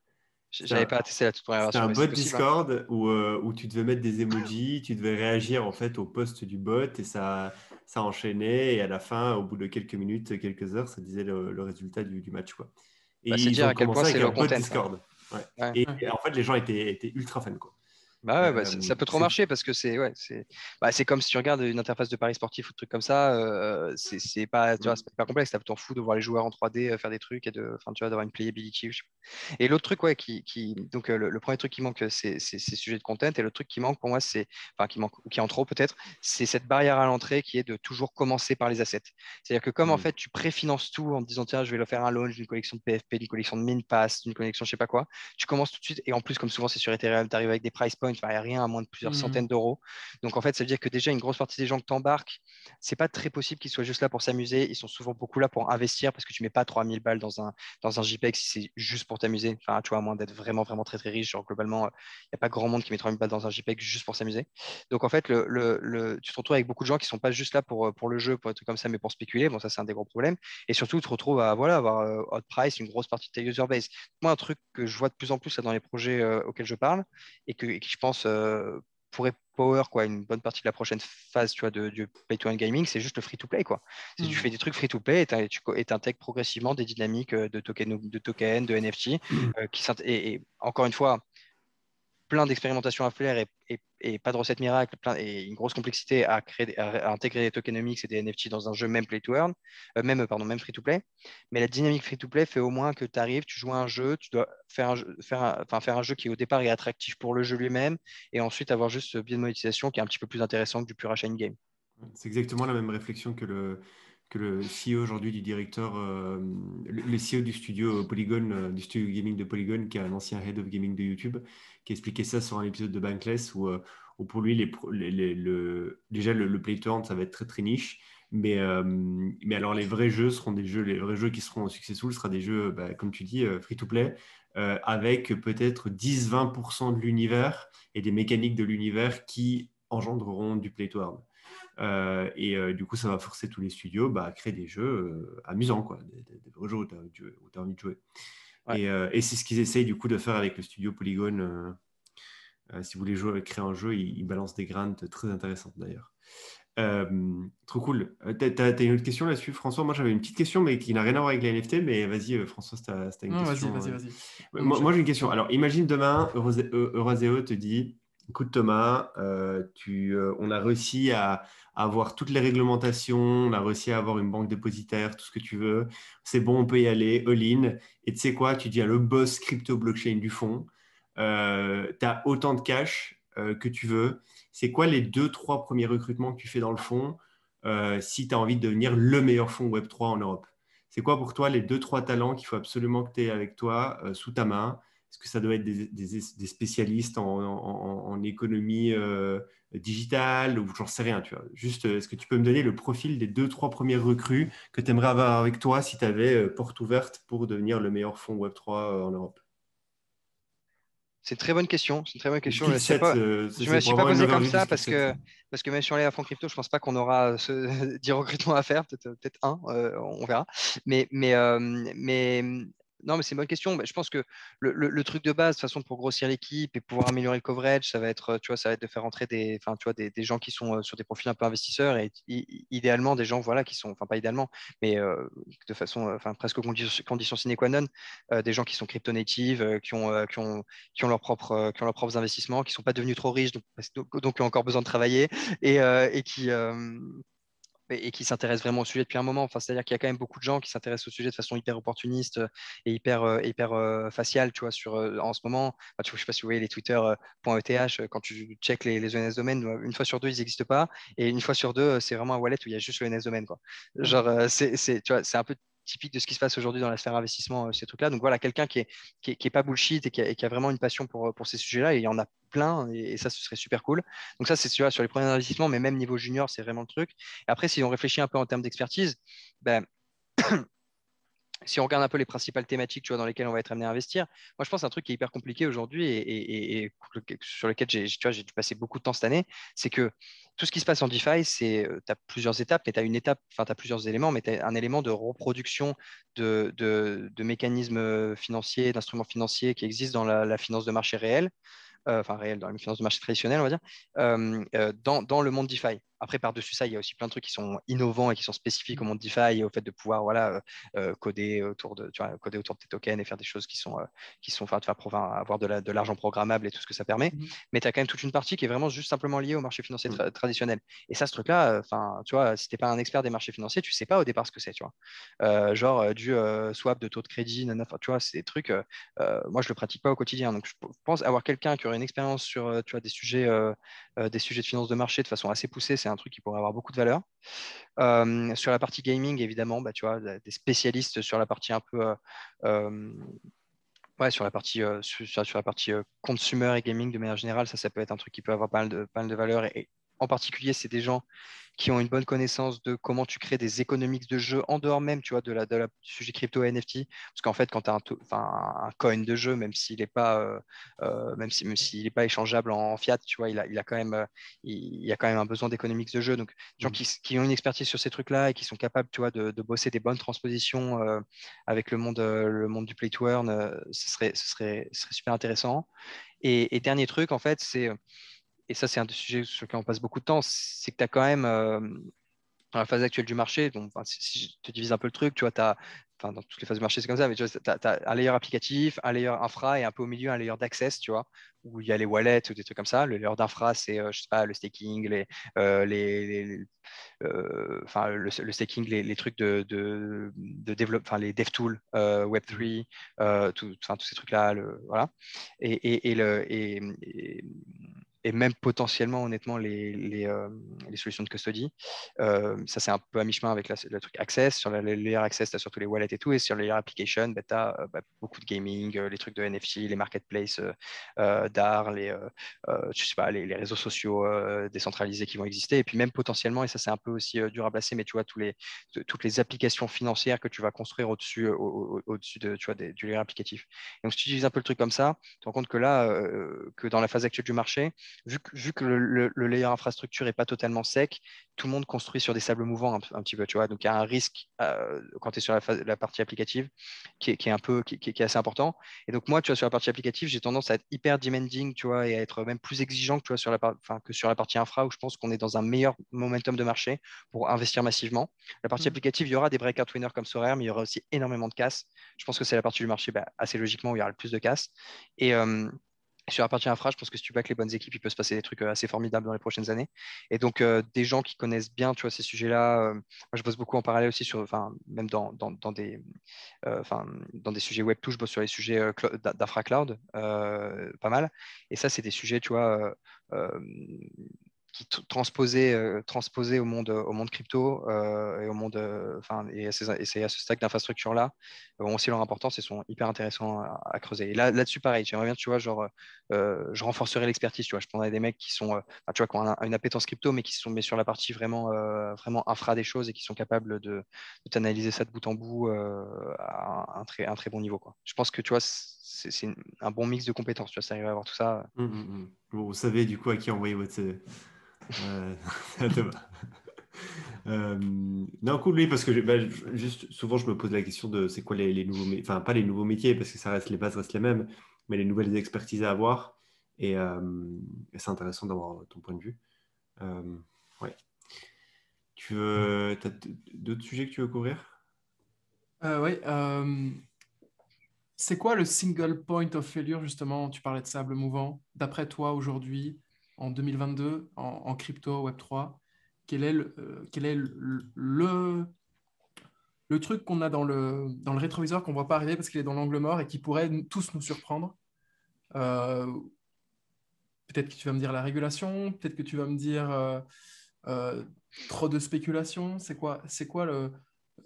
C'était J'avais un, pas testé la toute première c'était version, un mais bot c'est possible, hein. Discord où tu devais mettre des emojis, tu devais réagir en fait au post du bot et ça enchaînait et à la fin, au bout de quelques minutes, quelques heures, ça disait le résultat du match, quoi. Et Bah, c'est ils dire ont à quel point commencé c'est avec un low bot content, hein. Discord. Ouais. Ouais. Et Ouais. en fait, les gens étaient ultra fans, quoi. Bah ouais, ça peut trop marcher parce que c'est comme si tu regardes une interface de paris sportif ou des trucs comme ça. C'est pas, tu vois, c'est pas complexe. T'en fous de voir les joueurs en 3D faire des trucs et enfin, tu vois, d'avoir une playability. Je sais pas. Et l'autre truc, ouais, donc le premier truc qui manque, c'est ces sujets de content. Et le truc qui manque pour moi, enfin, qui manque ou qui est en trop peut-être, c'est cette barrière à l'entrée qui est de toujours commencer par les assets. C'est-à-dire que comme en fait tu préfinances tout en te disant tiens, je vais leur faire un launch d'une collection de PFP, d'une collection de min pass, d'une collection je sais pas quoi, tu commences tout de suite et en plus comme souvent c'est sur Ethereum, tu arrives avec des price points, il n'y a rien à moins de plusieurs centaines d'euros. Donc en fait, ça veut dire que déjà une grosse partie des gens que tu embarques, c'est pas très possible qu'ils soient juste là pour s'amuser. Ils sont souvent beaucoup là pour investir parce que tu mets pas 3000 balles dans un JPEG si c'est juste pour t'amuser. Enfin, tu vois, à moins d'être vraiment, vraiment très, très riche. Genre, globalement, il n'y a pas grand monde qui met 3000 balles dans un JPEG juste pour s'amuser. Donc en fait, tu te retrouves avec beaucoup de gens qui sont pas juste là pour le jeu, pour être comme ça, mais pour spéculer. Bon, ça, c'est un des gros problèmes. Et surtout, tu te retrouves à voilà, avoir hot price, une grosse partie de ta user base. Moi, un truc que je vois de plus en plus là, dans les projets auxquels je parle et qui je pense, pourrait power quoi, une bonne partie de la prochaine phase tu vois, du Play to Earn Gaming, c'est juste le free-to-play. Quoi. Si tu fais des trucs free-to-play et tu intègres progressivement des dynamiques de NFT, et encore une fois, plein d'expérimentations à faire et pas de recette miracle, et une grosse complexité à créer, à intégrer des tokenomics et des NFT dans un jeu même play to earn, même free to play. Mais la dynamique free to play fait au moins que tu arrives, tu joues à un jeu, tu dois faire un jeu qui au départ est attractif pour le jeu lui-même et ensuite avoir juste ce biais de monétisation qui est un petit peu plus intéressant que du pur achat in-game. C'est exactement la même réflexion que le CEO aujourd'hui du directeur, le CEO du studio Polygon, du studio gaming de Polygon, qui est un ancien head of gaming de YouTube, qui expliquait ça sur un épisode de Bankless où pour lui, déjà le play to earn, ça va être très très niche. Mais alors les vrais jeux seront les vrais jeux qui seront successful, ce sera des jeux, bah, comme tu dis, free to play, avec peut-être 10-20% de l'univers et des mécaniques de l'univers qui engendreront du play to earn. Du coup, ça va forcer tous les studios à créer des jeux amusants, quoi, des vrais jeux où tu as envie de jouer. Ouais. Et c'est ce qu'ils essayent du coup de faire avec le studio Polygon. Si vous voulez créer un jeu, ils balancent des grants très intéressantes d'ailleurs. Trop cool. T'as une autre question là-dessus, François? Moi, j'avais une petite question, mais qui n'a rien à voir avec les NFT. Mais vas-y, François, si t'as une Non, question. vas-y. Moi, j'ai une question. Alors, imagine demain, Euraseo te dit, écoute Thomas, on a réussi à avoir toutes les réglementations, on a réussi à avoir une banque dépositaire, tout ce que tu veux. C'est bon, on peut y aller, all-in. Et tu sais quoi? Tu dis à le boss crypto blockchain du fonds, tu as autant de cash que tu veux. C'est quoi les 2-3 premiers recrutements que tu fais dans le fonds si tu as envie de devenir le meilleur fonds Web3 en Europe? C'est quoi pour toi les 2-3 talents qu'il faut absolument que tu aies avec toi sous ta main? Est-ce que ça doit être des spécialistes en économie digitale ou j'en sais rien, tu vois. Juste, est-ce que tu peux me donner le profil des 2-3 premiers recrues que tu aimerais avoir avec toi si tu avais porte ouverte pour devenir le meilleur fonds Web3 en Europe? C'est une très bonne question. C'est une très bonne question. Skill set, Je me la c'est pour suis pas avoir une posé comme overview du ça skill set. parce que même si on est à fond crypto, je pense pas qu'on aura 10 recrutements à faire, peut-être un, on verra. Mais non, mais c'est une bonne question. Mais je pense que le truc de base, de toute façon, pour grossir l'équipe et pouvoir améliorer le coverage, ça va être, tu vois, ça va être de faire entrer enfin, tu vois, des gens qui sont sur des profils un peu investisseurs et idéalement des gens, voilà, qui sont, enfin pas idéalement, mais de façon, enfin presque condition sine qua non, des gens qui sont crypto native, qui ont leurs propres investissements, qui ne sont pas devenus trop riches, donc qui ont encore besoin de travailler et, euh, et qui, euh, et qui s'intéressent vraiment au sujet depuis un moment. Enfin, c'est-à-dire qu'il y a quand même beaucoup de gens qui s'intéressent au sujet de façon hyper opportuniste et hyper faciale, tu vois, en ce moment. Enfin, je ne sais pas si vous voyez les Twitter .eth, quand tu check les ENS domaines, une fois sur deux, ils n'existent pas. Et une fois sur deux, c'est vraiment un wallet où il y a juste le ENS domaine, quoi. Genre, tu vois, c'est un peu typique de ce qui se passe aujourd'hui dans la sphère investissement, ces trucs-là. Donc voilà, quelqu'un qui est pas bullshit et qui a vraiment une passion pour ces sujets-là, et il y en a plein, et ça, ce serait super cool. Donc ça, c'est tu vois, sur les premiers investissements, mais même niveau junior, c'est vraiment le truc. Et après, si on réfléchit un peu en termes d'expertise, ben, si on regarde un peu les principales thématiques, tu vois, dans lesquelles on va être amené à investir, moi, je pense un truc qui est hyper compliqué aujourd'hui et sur lequel tu vois, j'ai dû passer beaucoup de temps cette année, c'est que tout ce qui se passe en DeFi, tu as plusieurs étapes, mais tu as une étape, enfin, tu as plusieurs éléments, mais tu as un élément de reproduction de mécanismes financiers, d'instruments financiers qui existent dans la finance de marché réelle, enfin réelle, dans la finance de marché traditionnelle, on va dire, dans le monde DeFi. Après, par-dessus ça, il y a aussi plein de trucs qui sont innovants et qui sont spécifiques au monde DeFi et au fait de pouvoir voilà, coder coder autour de tes tokens et faire des choses enfin, avoir de l'argent programmable et tout ce que ça permet. Mais tu as quand même toute une partie qui est vraiment juste simplement liée au marché financier traditionnel. Et ça, ce truc-là, enfin, tu vois, si tu n'es pas un expert des marchés financiers, tu sais pas au départ ce que c'est, tu vois. Genre du swap de taux de crédit, tu vois, c'est des trucs, moi, je le pratique pas au quotidien. Donc, je pense avoir quelqu'un qui aurait une expérience sur, tu vois, des sujets de finance de marché de façon assez poussée, c'est un truc qui pourrait avoir beaucoup de valeur. Sur la partie gaming, évidemment, bah, tu vois, des spécialistes sur la partie un peu euh, ouais, sur la partie consumer et gaming de manière générale, ça peut être un truc qui peut avoir pas mal de valeur. Et en particulier, c'est des gens qui ont une bonne connaissance de comment tu crées des économiques de jeu en dehors même, tu vois, du sujet crypto et NFT. Parce qu'en fait, quand tu as un coin de jeu, même s'il n'est pas, même s'il est pas échangeable en fiat, tu vois, il a quand même, il y a quand même un besoin d'économiques de jeu. Donc, des gens qui ont une expertise sur ces trucs-là et qui sont capables, tu vois, de bosser des bonnes transpositions avec le monde du play to earn, ce serait super intéressant. Et dernier truc, en fait, et ça, c'est un des sujets sur lequel on passe beaucoup de temps, c'est que tu as quand même, dans la phase actuelle du marché, donc enfin, si je te divise un peu le truc, tu vois, enfin, dans toutes les phases du marché, c'est comme ça, mais tu as un layer applicatif, un layer infra et un peu au milieu un layer d'access, tu vois, où il y a les wallets ou des trucs comme ça. Le layer d'infra, c'est, je sais pas, le staking, enfin, le staking, les trucs de développement, enfin, les DevTools, Web3, enfin, tous ces trucs-là, voilà. Et, et, le, et même potentiellement, honnêtement, les solutions de custody. Ça, c'est un peu à mi-chemin avec le truc Access. Sur le layer Access, tu as surtout les wallets et tout. Et sur le layer Application, bah, tu as beaucoup de gaming, les trucs de NFT, les marketplaces d'art, je sais pas, les réseaux sociaux décentralisés qui vont exister. Et puis même potentiellement, et ça, c'est un peu aussi dur à placer, mais tu vois, toutes les applications financières que tu vas construire au-dessus tu vois, du layer applicatif. Et donc, si tu utilises un peu le truc comme ça, tu te rends compte que là, que dans la phase actuelle du marché, vu que le layer infrastructure n'est pas totalement sec, tout le monde construit sur des sables mouvants un petit peu, tu vois. Donc, il y a un risque quand tu es sur la partie applicative qui est un peu, qui est assez important. Et donc, moi, tu vois, sur la partie applicative, j'ai tendance à être hyper demanding, tu vois, et à être même plus exigeant que, tu vois, que sur la partie infra, où je pense qu'on est dans un meilleur momentum de marché pour investir massivement. La partie applicative, il y aura des breakout winners comme Sorare, mais il y aura aussi énormément de casse. Je pense que c'est la partie du marché, assez logiquement, où il y aura le plus de casse. Et, sur la partie infra, je pense que si tu back les bonnes équipes, il peut se passer des trucs assez formidables dans les prochaines années. Et donc, des gens qui connaissent bien, tu vois, ces sujets-là, moi, je bosse beaucoup en parallèle aussi enfin, même enfin, dans des sujets Web2, je bosse sur les sujets d'infra cloud, pas mal. Et ça, c'est des sujets, tu vois, transposés au monde crypto et au monde, enfin, et à à ce stack d'infrastructure-là, ont aussi leur importance et sont hyper intéressants à creuser. Et là-dessus, pareil, j'aimerais bien, tu vois, genre, je renforcerai l'expertise, tu vois, je prendrais des mecs qui sont, enfin, tu vois, qui ont une appétence crypto, mais qui se sont mis sur la partie vraiment, vraiment infra des choses et qui sont capables de t'analyser ça de bout en bout à un très bon niveau, quoi. Je pense que, tu vois, c'est un bon mix de compétences, tu vois, ça arrive à avoir tout ça. Bon, vous savez du coup à qui envoyer votre CV. Thomas. Non, cool, oui, parce que juste souvent je me pose la question de c'est quoi les nouveaux métiers, enfin pas les nouveaux métiers parce que ça reste les bases restent les mêmes, mais les nouvelles expertises à avoir et c'est intéressant d'avoir ton point de vue. Euh, ouais. T'as d'autres sujets que tu veux couvrir? Oui. C'est quoi le single point of failure, justement? Tu parlais de sable mouvant. D'après toi, aujourd'hui, en 2022, en crypto, Web3, quel est le truc qu'on a dans le rétroviseur qu'on ne voit pas arriver parce qu'il est dans l'angle mort et qui pourrait tous nous surprendre? Euh, Peut-être que tu vas me dire la régulation, peut-être que tu vas me dire euh, trop de spéculation. C'est quoi le...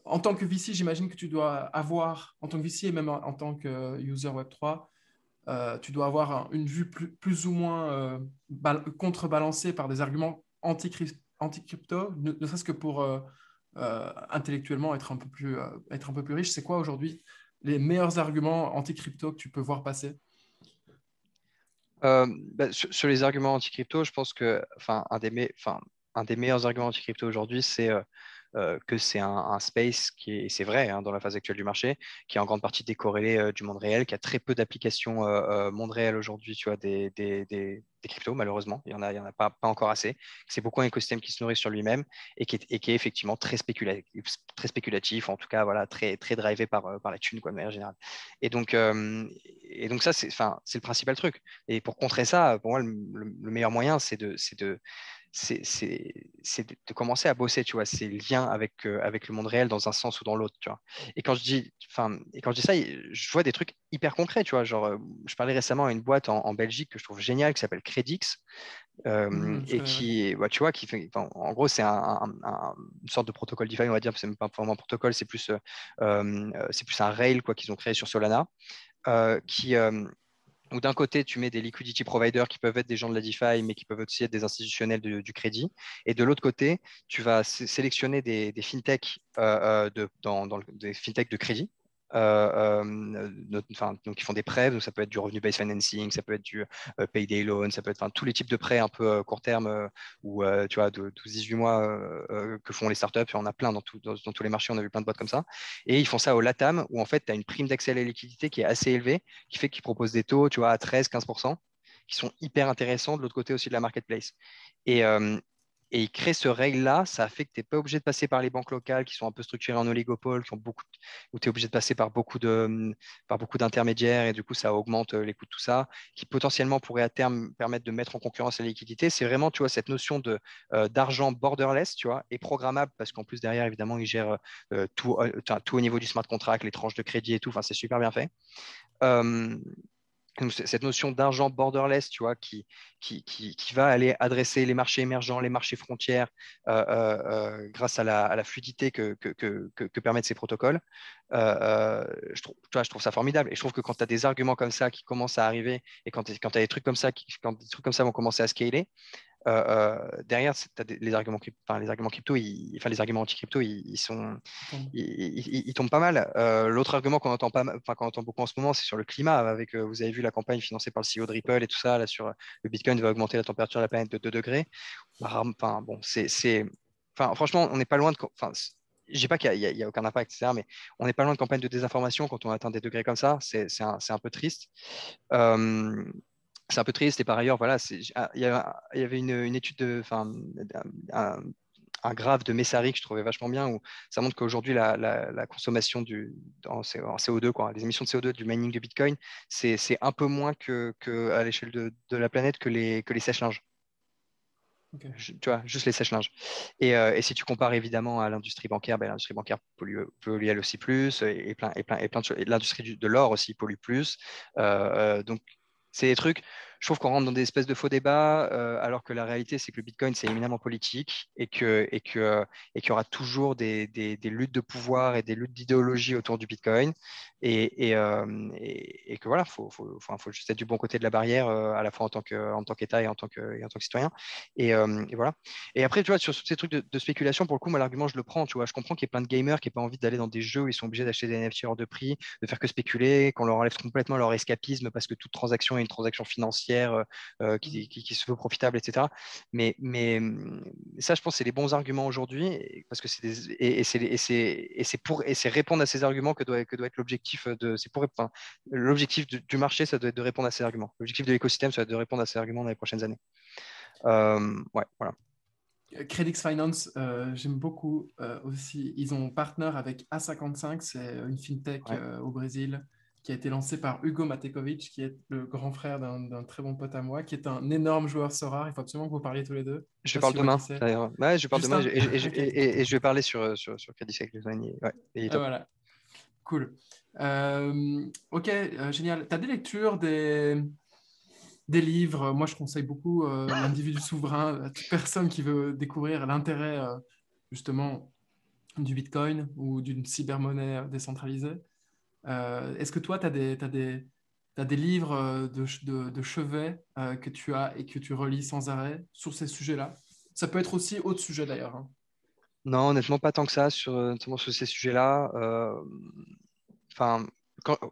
En tant que VC, j'imagine que tu dois avoir, en tant que VC et même en tant que user Web3, tu dois avoir une vue plus ou moins contrebalancée par des arguments anti-crypto, ne serait-ce que pour intellectuellement être un peu plus riche. C'est quoi aujourd'hui les meilleurs arguments anti-crypto que tu peux voir passer? Sur les arguments anti-crypto, je pense que enfin, un des meilleurs arguments anti-crypto aujourd'hui, c'est que c'est un space et c'est vrai hein, dans la phase actuelle du marché, qui est en grande partie décorrélé du monde réel, qui a très peu d'applications monde réel aujourd'hui, tu vois, des cryptos, malheureusement. Il y en a pas encore assez. C'est beaucoup un écosystème qui se nourrit sur lui-même et qui est effectivement très spéculatif, en tout cas, voilà, très drivé par la thune, quoi, de manière générale. Et donc, ça, c'est le principal truc. Et pour contrer ça, pour moi, le meilleur moyen, c'est de commencer à bosser, tu vois, ces liens avec le monde réel dans un sens ou dans l'autre, tu vois. Et quand je dis ça, je vois des trucs hyper concrets, tu vois. Genre, je parlais récemment à une boîte en Belgique que je trouve géniale qui s'appelle Credix. Je Et connais, ouais. qui, bah, tu vois, en gros, c'est une sorte de protocole DeFi, on va dire, c'est même pas vraiment un protocole, c'est plus un rail quoi qu'ils ont créé sur Solana, qui, où d'un côté, tu mets des liquidity providers qui peuvent être des gens de la DeFi, mais qui peuvent aussi être des institutionnels du crédit. Et de l'autre côté, tu vas sélectionner des fintechs des fintechs de crédit. Donc, ils font des prêts, donc ça peut être du revenu-based financing, ça peut être du payday loan, ça peut être tous les types de prêts un peu court terme ou tu vois, de 12-18 mois que font les startups. Et on a plein dans tous les marchés, on a vu plein de boîtes comme ça. Et ils font ça au LATAM où en fait, tu as une prime d'accès à la liquidité qui est assez élevée qui fait qu'ils proposent des taux, tu vois, à 13-15%, qui sont hyper intéressants de l'autre côté aussi de la marketplace. Et, euh, et ils créent ce règle-là, ça fait que tu n'es pas obligé de passer par les banques locales qui sont un peu structurées en oligopole, où tu es obligé de passer par beaucoup d'intermédiaires et du coup ça augmente les coûts de tout ça, qui potentiellement pourrait à terme permettre de mettre en concurrence la liquidité. C'est vraiment, tu vois, cette notion d'argent borderless, tu vois, et programmable parce qu'en plus derrière, évidemment, ils gèrent tout au niveau du smart contract, les tranches de crédit et tout, enfin, c'est super bien fait. Euh, donc, cette notion d'argent borderless, tu vois, qui va aller adresser les marchés émergents, les marchés frontières, grâce à la fluidité que permettent ces protocoles, tu vois, je trouve ça formidable. Et je trouve que quand tu as des arguments comme ça qui commencent à arriver, et quand tu as des trucs comme ça, quand des trucs comme ça vont commencer à scaler, derrière, les arguments, les arguments crypto, les arguments anti-crypto, Attends. ils tombent pas mal. L'autre argument qu'on entend pas, qu'on entend beaucoup en ce moment, c'est sur le climat. Vous avez vu la campagne financée par le CEO de Ripple et tout ça, là, sur le Bitcoin va augmenter la température de la planète de 2 degrés. Enfin, bon, franchement, on n'est pas loin de. Enfin, je dis pas qu'il y a aucun impact, etc., mais on n'est pas loin de campagne de désinformation quand on atteint des degrés comme ça. C'est un peu triste. Euh, c'est un peu triste et par ailleurs, voilà, il y avait une étude un, un graphe de Messari que je trouvais vachement bien où ça montre qu'aujourd'hui la consommation en CO2, quoi, les émissions de CO2 du mining de Bitcoin, c'est un peu moins que à l'échelle de la planète que les sèche-linges. Ok. Tu vois, juste les sèche-linges. Et si tu compares évidemment à l'industrie bancaire, ben, l'industrie bancaire pollue elle aussi plus, et plein de choses. Et l'industrie de l'or aussi pollue plus. Donc, c'est des trucs, je trouve qu'on rentre dans des espèces de faux débats, alors que la réalité, c'est que le Bitcoin, c'est éminemment politique et qu'il y aura toujours des luttes de pouvoir et des luttes d'idéologie autour du Bitcoin. Et que voilà, faut juste être du bon côté de la barrière, à la fois en tant qu'État et et en tant que citoyen. Et voilà. Et après, tu vois, sur ces trucs de spéculation, pour le coup, moi, l'argument, je le prends. Tu vois, je comprends qu'il y ait plein de gamers qui n'ont pas envie d'aller dans des jeux où ils sont obligés d'acheter des NFT hors de prix, de faire que spéculer, qu'on leur enlève complètement leur escapisme parce que toute transaction est une transaction financière qui se veut profitable, etc. Ça, je pense, c'est les bons arguments aujourd'hui parce que c'est répondre à ces arguments que doit être l'objectif enfin, l'objectif du marché, ça doit être de répondre à ces arguments. L'objectif de l'écosystème, ça doit être de répondre à ces arguments dans les prochaines années. Ouais, voilà. Credix Finance, j'aime beaucoup aussi. Ils ont partner avec A55, c'est une fintech Ouais. au Brésil qui a été lancée par Hugo Matekovic, qui est le grand frère d'un très bon pote à moi, qui est un énorme joueur Sorare. Il faut absolument que vous parliez tous les deux. Je Je sais lui pas si parle tu vois qui demain, c'est. d'ailleurs. Ouais, je lui parle demain Justin? Ok. et je vais parler sur Credit Safe Design. Ouais, il est top. Voilà, cool. Ok, génial. Tu as des lectures, des livres? Moi, je conseille beaucoup L'individu souverain à toute personne qui veut découvrir l'intérêt justement du Bitcoin ou d'une cybermonnaie décentralisée. Est-ce que toi, tu as t'as des livres de chevet que tu as et que tu relis sans arrêt sur ces sujets-là? Ça peut être aussi autre sujet d'ailleurs, hein. Non, honnêtement, pas tant que ça, notamment sur ces sujets-là. Enfin,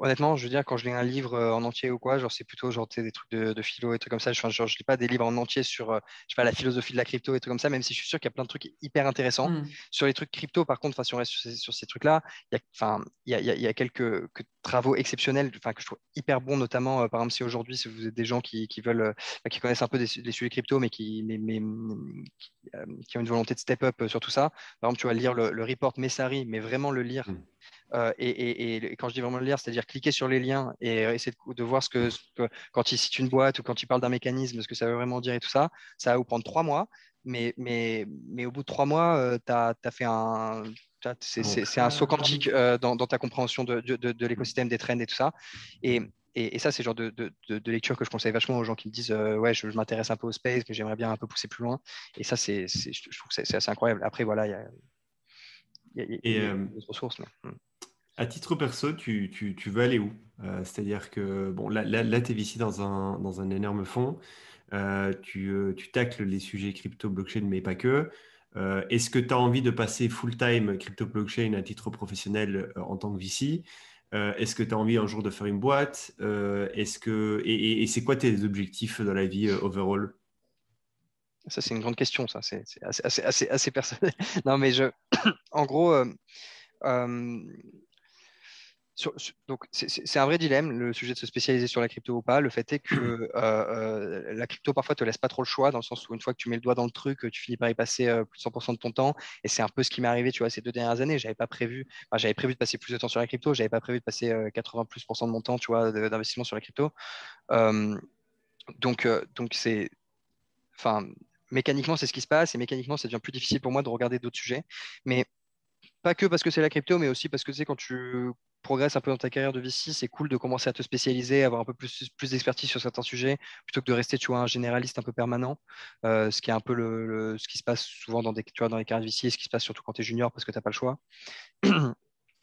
Honnêtement, je veux dire, quand je lis un livre en entier ou quoi, genre c'est plutôt genre tu sais, des trucs de philo et trucs comme ça. Enfin, genre, je lis pas des livres en entier sur je sais pas, la philosophie de la crypto et trucs comme ça, même si je suis sûr qu'il y a plein de trucs hyper intéressants. Hmm. Sur les trucs crypto, par contre, enfin, si on reste sur ces trucs-là, il y a, enfin, il y a quelques travaux exceptionnels, enfin, que je trouve hyper bons, notamment, par exemple, si aujourd'hui, si vous êtes des gens qui veulent, qui connaissent un peu des sujets crypto, mais qui ont une volonté de step up sur tout ça, par exemple, tu vas lire le report Messari, mais vraiment le lire Mm. et quand je dis vraiment le lire, c'est-à-dire cliquer sur les liens et essayer de voir quand il cite une boîte ou quand il parle d'un mécanisme, ce que ça veut vraiment dire et tout ça, ça va vous prendre 3 mois. Mais au bout de 3 mois, tu as fait Ah bon. c'est un saut quantique dans ta compréhension de Mm. l'écosystème, des trends et tout ça. Et ça, c'est le genre de lecture que je conseille vachement aux gens qui me disent ouais, je m'intéresse un peu au space, mais j'aimerais bien un peu pousser plus loin. Et ça, je trouve que c'est assez incroyable. Après, voilà, il Et y a d'autres ressources. à titre perso, tu veux aller où? C'est-à-dire que, bon, là tu es ici dans un énorme fonds. Tu tacles les sujets crypto, blockchain, mais pas que. Est-ce que tu as envie de passer full-time crypto, blockchain à titre professionnel en tant que VC? Est-ce que tu as envie un jour de faire une boîte? Et c'est quoi tes objectifs dans la vie overall? Ça, c'est une grande question, ça. C'est assez personnel. Non, mais en gros, euh, donc c'est un vrai dilemme, le sujet de se spécialiser sur la crypto ou pas. Le fait est que la crypto, parfois, te laisse pas trop le choix, dans le sens où une fois que tu mets le doigt dans le truc, tu finis par y passer plus de 100% de ton temps. Et c'est un peu ce qui m'est arrivé, tu vois, ces 2 dernières années. J'avais prévu de passer plus de temps sur la crypto. J'avais pas prévu de passer 80 plus % de mon temps, tu vois, d'investissement sur la crypto. Euh, donc enfin, mécaniquement, c'est ce qui se passe et mécaniquement, ça devient plus difficile pour moi de regarder d'autres sujets. Mais pas que parce que c'est la crypto, mais aussi parce que tu sais, quand tu progresses un peu dans ta carrière de VC, c'est cool de commencer à te spécialiser, avoir un peu plus d'expertise sur certains sujets, plutôt que de rester, tu vois, un généraliste un peu permanent. Ce qui est un peu ce qui se passe souvent tu vois, dans les carrières de VC et ce qui se passe surtout quand tu es junior parce que tu n'as pas le choix.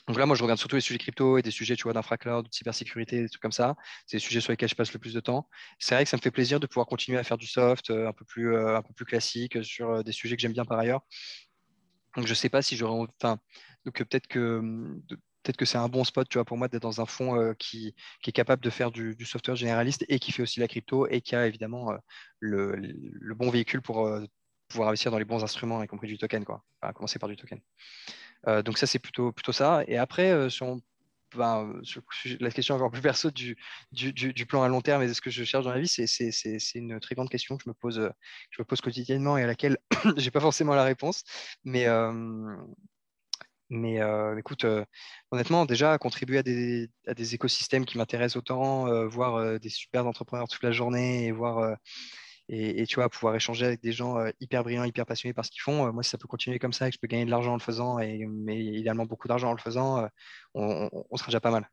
Donc là, moi, je regarde surtout les sujets crypto et des sujets, tu vois, d'infracloud, de cybersécurité, des trucs comme ça. C'est les sujets sur lesquels je passe le plus de temps. C'est vrai que ça me fait plaisir de pouvoir continuer à faire du soft un peu plus classique sur des sujets que j'aime bien par ailleurs. Donc, je sais pas si j'aurais, enfin, donc peut-être que c'est un bon spot, tu vois, pour moi d'être dans un fonds qui est capable de faire du software généraliste et qui fait aussi la crypto et qui a évidemment le bon véhicule pour pouvoir investir dans les bons instruments, y compris du token, quoi. Enfin, commencer par du token. Donc ça, c'est plutôt ça. Et après, sur la question encore plus perso du plan à long terme et de ce que je cherche dans la vie, c'est une très grande question que je me pose quotidiennement et à laquelle j'ai pas forcément la réponse. Mais, écoute, honnêtement, déjà, contribuer à des écosystèmes qui m'intéressent autant, voir des super entrepreneurs toute la journée et voir et tu vois, pouvoir échanger avec des gens hyper brillants, hyper passionnés par ce qu'ils font. Moi, si ça peut continuer comme ça et que je peux gagner de l'argent en le faisant, mais idéalement beaucoup d'argent en le faisant, on sera déjà pas mal.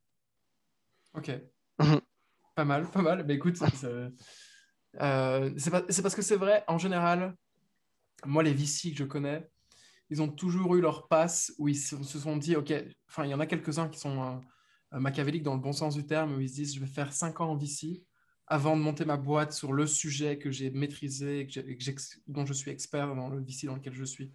Ok, pas mal, pas mal. Mais écoute, c'est parce que c'est vrai, en général, moi, les VC que je connais, ils ont toujours eu leur passe où se sont dit, OK, enfin, il y en a quelques-uns qui sont machiavéliques dans le bon sens du terme, où ils se disent, je vais faire 5 ans en VC avant de monter ma boîte sur le sujet que j'ai maîtrisé, dont je suis expert dans le VC dans lequel je suis.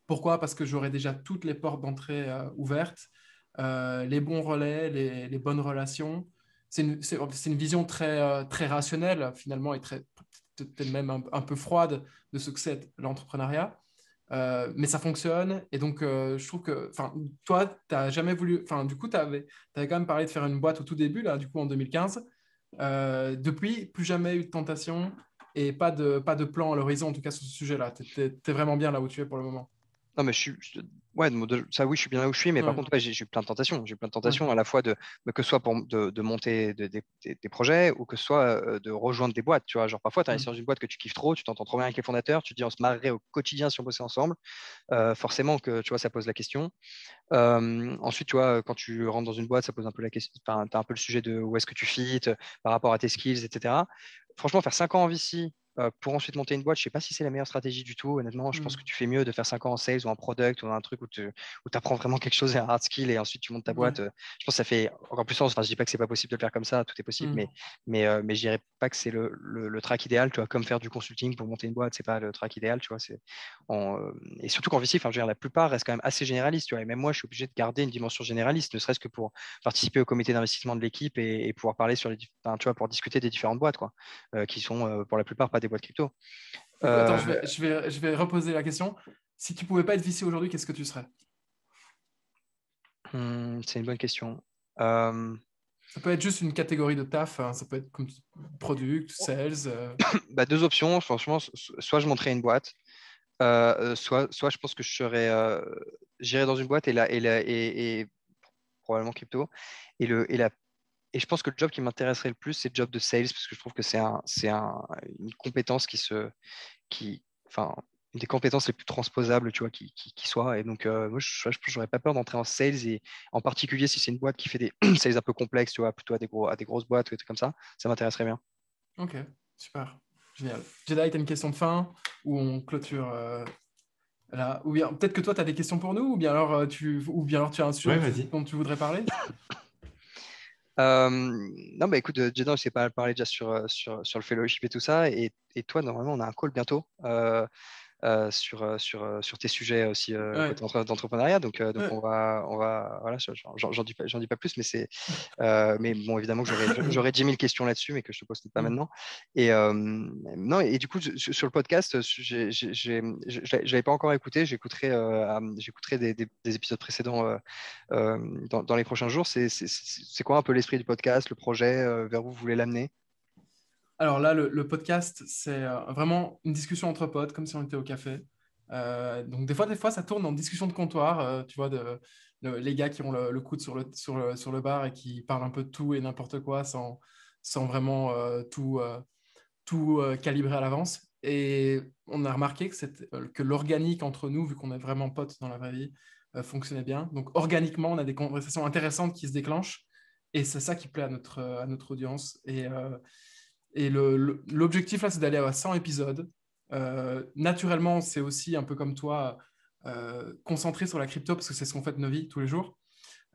Pourquoi? Parce que j'aurai déjà toutes les portes d'entrée ouvertes, les bons relais, les bonnes relations. C'est une vision très rationnelle, finalement, et peut-être même un peu froide de ce que c'est l'entrepreneuriat. Mais ça fonctionne. Et donc, je trouve que, enfin, toi, tu n'as jamais voulu. Enfin, du coup, tu avais quand même parlé de faire une boîte au tout début, là, du coup, en 2015. Depuis, plus jamais eu de tentation et pas de plan à l'horizon, en tout cas, sur ce sujet-là. Tu es vraiment bien là où tu es pour le moment. Non, mais ouais, ça oui, je suis bien là où je suis, mais par Ouais, contre, ouais, j'ai eu plein de tentations. J'ai eu plein de ouais. tentations à la fois que ce soit de monter des projets ou que ce soit de rejoindre des boîtes. Tu vois, genre parfois, tu es Mm. dans une boîte que tu kiffes trop, tu t'entends trop bien avec les fondateurs, tu te dis on se marrerait au quotidien si on bossait ensemble. Forcément que tu vois, ça pose la question. Ensuite, tu vois, quand tu rentres dans une boîte, ça pose un peu la question. Enfin, tu as un peu le sujet de où est-ce que tu fites par rapport à tes skills, etc. Franchement, faire 5 ans en VC. pour ensuite monter une boîte, je ne sais pas si c'est la meilleure stratégie du tout. Honnêtement, je pense que tu fais mieux de faire 5 ans en sales ou en product ou un truc où tu apprends vraiment quelque chose, un hard skill, et ensuite tu montes ta boîte. Ouais. Je pense que ça fait encore plus sens. Enfin, je ne dis pas que ce n'est pas possible de le faire comme ça, tout est possible, Mm. mais je ne dirais pas que c'est le track idéal. Tu vois, comme faire du consulting pour monter une boîte, ce n'est pas le track idéal. Tu vois, et surtout qu'en VC, enfin, je veux dire, la plupart restent quand même assez généralistes. Tu vois, et même moi, je suis obligé de garder une dimension généraliste, ne serait-ce que pour participer au comité d'investissement de l'équipe et pouvoir parler enfin, tu vois, pour discuter des différentes boîtes, quoi, qui sont pour la plupart pas des boîtes crypto. Du coup, attends, Euh, je vais reposer la question. Si tu pouvais pas être VC aujourd'hui, qu'est-ce que tu serais? c'est une bonne question. Euh, Ça peut être juste une catégorie de taf, hein, ça peut être comme product, sales. Bah, deux options, franchement, soit je monterais une boîte, soit je pense que j'irais dans une boîte et probablement crypto. Et, le, et, la, et je pense que le job qui m'intéresserait le plus, c'est le job de sales, parce que je trouve que une compétence enfin, une des compétences les plus transposables, tu vois, qui soit. Et donc, moi, je n'aurais pas peur d'entrer en sales, et en particulier si c'est une boîte qui fait des sales un peu complexes, tu vois, plutôt à des grosses boîtes ou des trucs comme ça m'intéresserait bien. Ok, super, génial. Jedi, tu as une question de fin ou on clôture là? Ou bien peut-être que toi, tu as des questions pour nous, ou bien alors tu as un sujet Ouais, vas-y. dont tu voudrais parler? Non, bah écoute, Jeddah, je sais pas parler déjà sur le fellowship et tout ça. Et toi, normalement, on a un call bientôt. Sur tes sujets aussi Ouais. côté d'entrepreneuriat. Donc Ouais. voilà, j'en dis pas plus, mais bon, évidemment que j'aurais 10 000 questions là-dessus, mais que je te pose peut-être pas Hmm. maintenant. Et non, et du coup, sur le podcast, je l'avais pas encore écouté. J'écouterai des épisodes précédents dans les prochains jours. C'est quoi un peu l'esprit du podcast, le projet, vers où vous voulez l'amener? Alors là, le podcast, c'est vraiment une discussion entre potes, comme si on était au café. Donc des fois, ça tourne en discussion de comptoir, tu vois, les gars qui ont le coude sur le bar et qui parlent un peu de tout et n'importe quoi sans vraiment tout calibrer à l'avance. Et on a remarqué que l'organique entre nous, vu qu'on est vraiment potes dans la vraie vie, fonctionnait bien. Donc organiquement, on a des conversations intéressantes qui se déclenchent. Et c'est ça qui plaît à notre audience. Et l'objectif là, c'est d'aller à 100 épisodes. Naturellement, c'est aussi un peu comme toi, concentré sur la crypto parce que c'est ce qu'on fait de nos vies tous les jours.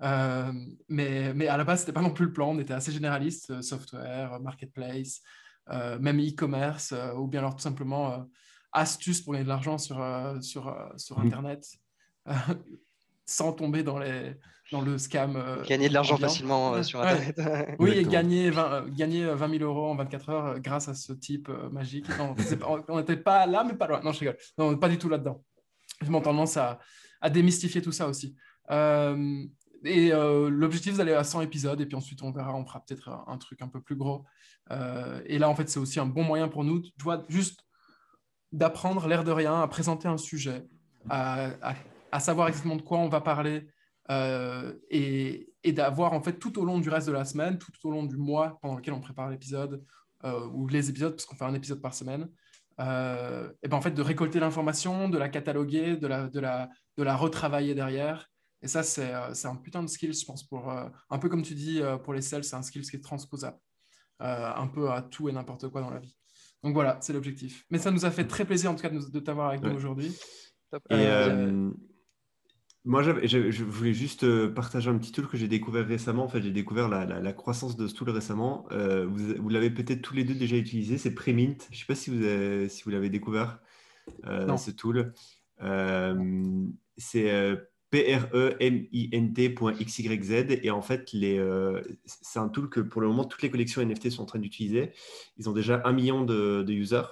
Euh, mais à la base, c'était pas non plus le plan. On était assez généraliste, software, marketplace, même e-commerce, ou bien alors tout simplement astuces pour gagner de l'argent sur Internet, euh, sans tomber dans le scam Gagner de l'argent ambiant. facilement Ouais. sur Ouais. Internet. Oui, et Exactement. gagner 20 000 euros en 24 heures grâce à ce type magique. Non, on n'était pas là, mais pas loin. Non, je rigole. Non, pas du tout là-dedans. J'ai mon tendance à démystifier tout ça aussi. Euh, L'objectif, c'est d'aller à 100 épisodes, et puis ensuite, on verra, on fera peut-être un truc un peu plus gros. Et là, en fait, c'est aussi un bon moyen pour nous, tu vois, juste d'apprendre, l'air de rien, à présenter un sujet, à, à savoir exactement de quoi on va parler, et d'avoir, en fait, tout au long du reste de la semaine, tout au long du mois pendant lequel on prépare l'épisode, ou les épisodes, parce qu'on fait un épisode par semaine, et ben en fait, de récolter l'information, de la cataloguer, de la retravailler derrière. Et ça, c'est un putain de skill, je pense, un peu comme tu dis, pour les sales, c'est un skill qui est transposable, un peu à tout et n'importe quoi dans la vie. Donc voilà, c'est l'objectif. Mais ça nous a fait très plaisir, en tout cas, de t'avoir avec nous Ouais. aujourd'hui. Top. Et Euh, moi, je voulais juste partager un petit tool que j'ai découvert récemment. En fait, j'ai découvert la croissance de ce tool récemment. Vous l'avez peut-être tous les deux déjà utilisé. C'est Premint. Je ne sais pas si vous l'avez découvert, ce non. tool. C'est PREMINT.xyz. Et en fait, c'est un tool que pour le moment, toutes les collections NFT sont en train d'utiliser. Ils ont déjà 1 million de users